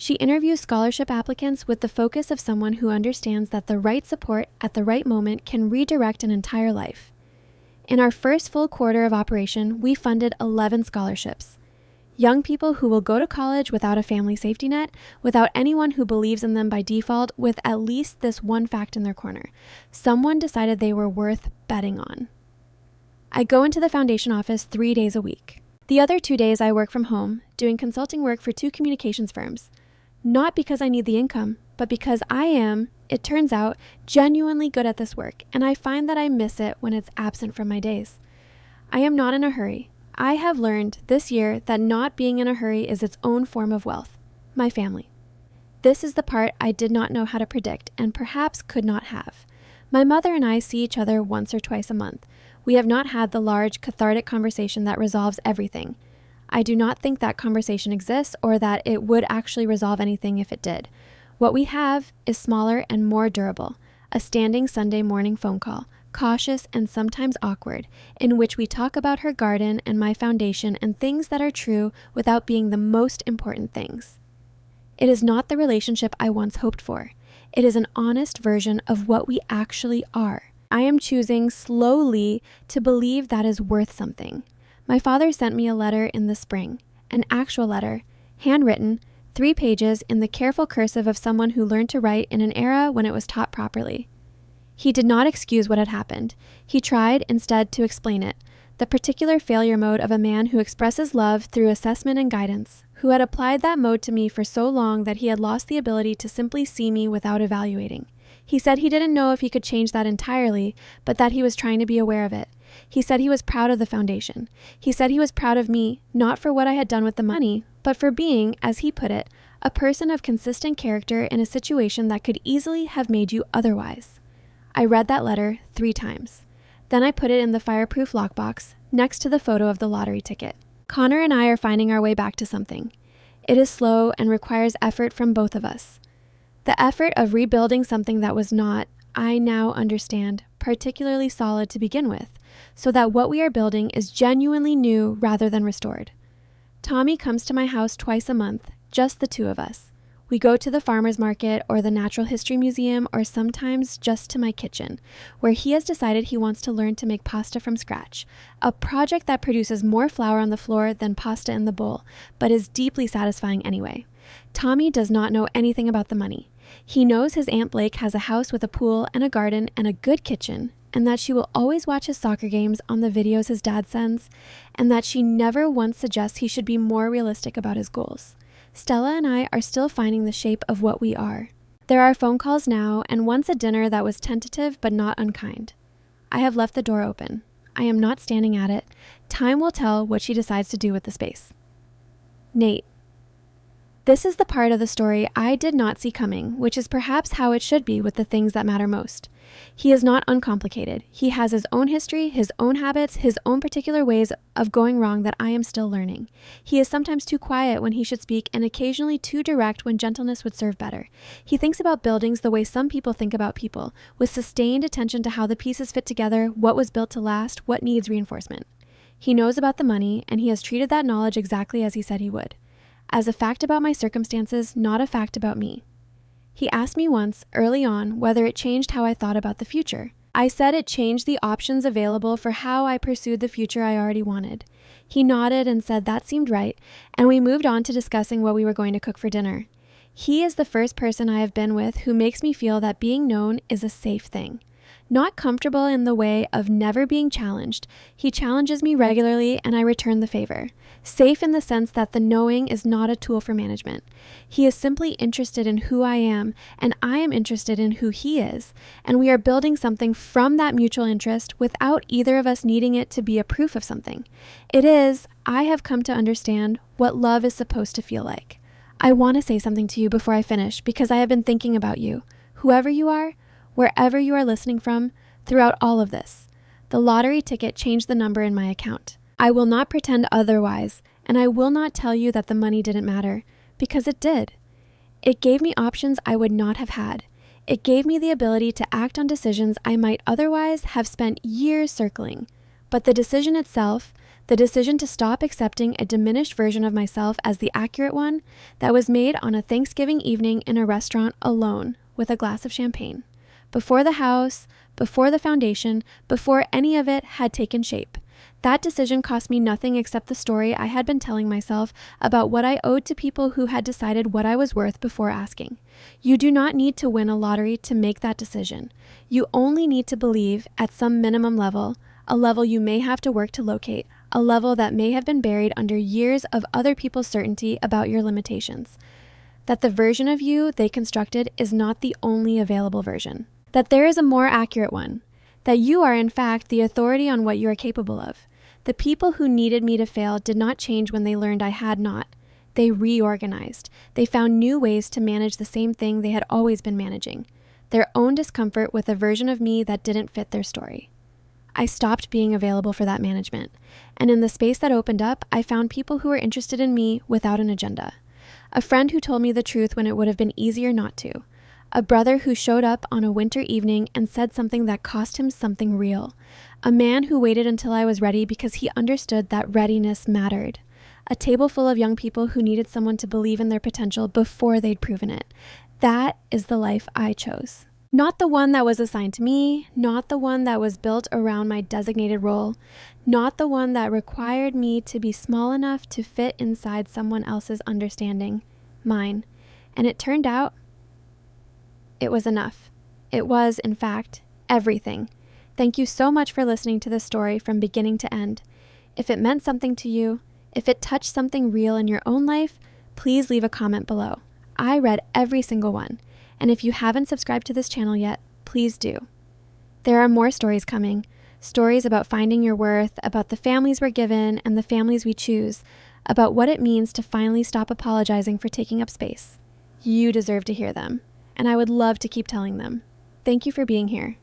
She interviews scholarship applicants with the focus of someone who understands that the right support at the right moment can redirect an entire life. In our first full quarter of operation, we funded 11 scholarships. Young people who will go to college without a family safety net, without anyone who believes in them by default, with at least this one fact in their corner. Someone decided they were worth betting on. I go into the foundation office 3 days a week. The other 2 days I work from home, doing consulting work for 2 communications firms. Not because I need the income, but because I am, it turns out, genuinely good at this work, and I find that I miss it when it's absent from my days. I am not in a hurry. I have learned this year that not being in a hurry is its own form of wealth. My family. This is the part I did not know how to predict and perhaps could not have. My mother and I see each other once or twice a month. We have not had the large, cathartic conversation that resolves everything. I do not think that conversation exists or that it would actually resolve anything if it did. What we have is smaller and more durable. A standing Sunday morning phone call, cautious and sometimes awkward, in which we talk about her garden and my foundation and things that are true without being the most important things. It is not the relationship I once hoped for. It is an honest version of what we actually are. I am choosing slowly to believe that is worth something. My father sent me a letter in the spring, an actual letter, handwritten, 3 pages in the careful cursive of someone who learned to write in an era when it was taught properly. He did not excuse what had happened. He tried, instead, to explain it, the particular failure mode of a man who expresses love through assessment and guidance, who had applied that mode to me for so long that he had lost the ability to simply see me without evaluating. He said he didn't know if he could change that entirely, but that he was trying to be aware of it. He said he was proud of the foundation. He said he was proud of me, not for what I had done with the money, but for being, as he put it, a person of consistent character in a situation that could easily have made you otherwise. I read that letter 3 times. Then I put it in the fireproof lockbox next to the photo of the lottery ticket. Connor and I are finding our way back to something. It is slow and requires effort from both of us. The effort of rebuilding something that was not, I now understand, particularly solid to begin with, so that what we are building is genuinely new rather than restored. Tommy comes to my house twice a month, just the 2 of us. We go to the farmer's market or the Natural History Museum or sometimes just to my kitchen, where he has decided he wants to learn to make pasta from scratch, a project that produces more flour on the floor than pasta in the bowl, but is deeply satisfying anyway. Tommy does not know anything about the money. He knows his Aunt Blake has a house with a pool and a garden and a good kitchen, and that she will always watch his soccer games on the videos his dad sends, and that she never once suggests he should be more realistic about his goals. Stella and I are still finding the shape of what we are. There are phone calls now, and once a dinner that was tentative but not unkind. I have left the door open. I am not standing at it. Time will tell what she decides to do with the space. Nate. This is the part of the story I did not see coming, which is perhaps how it should be with the things that matter most. He is not uncomplicated. He has his own history, his own habits, his own particular ways of going wrong that I am still learning. He is sometimes too quiet when he should speak and occasionally too direct when gentleness would serve better. He thinks about buildings the way some people think about people, with sustained attention to how the pieces fit together, what was built to last, what needs reinforcement. He knows about the money, and he has treated that knowledge exactly as he said he would. As a fact about my circumstances, not a fact about me. He asked me once, early on, whether it changed how I thought about the future. I said it changed the options available for how I pursued the future I already wanted. He nodded and said that seemed right, and we moved on to discussing what we were going to cook for dinner. He is the first person I have been with who makes me feel that being known is a safe thing. Not comfortable in the way of never being challenged. He challenges me regularly and I return the favor. Safe in the sense that the knowing is not a tool for management. He is simply interested in who I am and I am interested in who he is. And we are building something from that mutual interest without either of us needing it to be a proof of something. It is, I have come to understand, what love is supposed to feel like. I want to say something to you before I finish because I have been thinking about you. Whoever you are, wherever you are listening from, throughout all of this. The lottery ticket changed the number in my account. I will not pretend otherwise, and I will not tell you that the money didn't matter, because it did. It gave me options I would not have had. It gave me the ability to act on decisions I might otherwise have spent years circling. But the decision itself, The decision to stop accepting a diminished version of myself as the accurate one that was made on a Thanksgiving evening in a restaurant alone with a glass of champagne. Before the house, before the foundation, before any of it had taken shape. That decision cost me nothing except the story I had been telling myself about what I owed to people who had decided what I was worth before asking. You do not need to win a lottery to make that decision. You only need to believe at some minimum level, a level you may have to work to locate, a level that may have been buried under years of other people's certainty about your limitations. That the version of you they constructed is not the only available version. That there is a more accurate one. That you are in fact the authority on what you are capable of. The people who needed me to fail did not change when they learned I had not. They reorganized. They found new ways to manage the same thing they had always been managing. Their own discomfort with a version of me that didn't fit their story. I stopped being available for that management. And in the space that opened up, I found people who were interested in me without an agenda. A friend who told me the truth when it would have been easier not to. A brother who showed up on a winter evening and said something that cost him something real. A man who waited until I was ready because he understood that readiness mattered. A table full of young people who needed someone to believe in their potential before they'd proven it. That is the life I chose. Not the one that was assigned to me, not the one that was built around my designated role, not the one that required me to be small enough to fit inside someone else's understanding, mine. And it turned out, it was enough. It was, in fact, everything. Thank you so much for listening to this story from beginning to end. If it meant something to you, if it touched something real in your own life, please leave a comment below. I read every single one. And if you haven't subscribed to this channel yet, please do. There are more stories coming. Stories about finding your worth, about the families we're given and the families we choose, about what it means to finally stop apologizing for taking up space. You deserve to hear them, and I would love to keep telling them. Thank you for being here.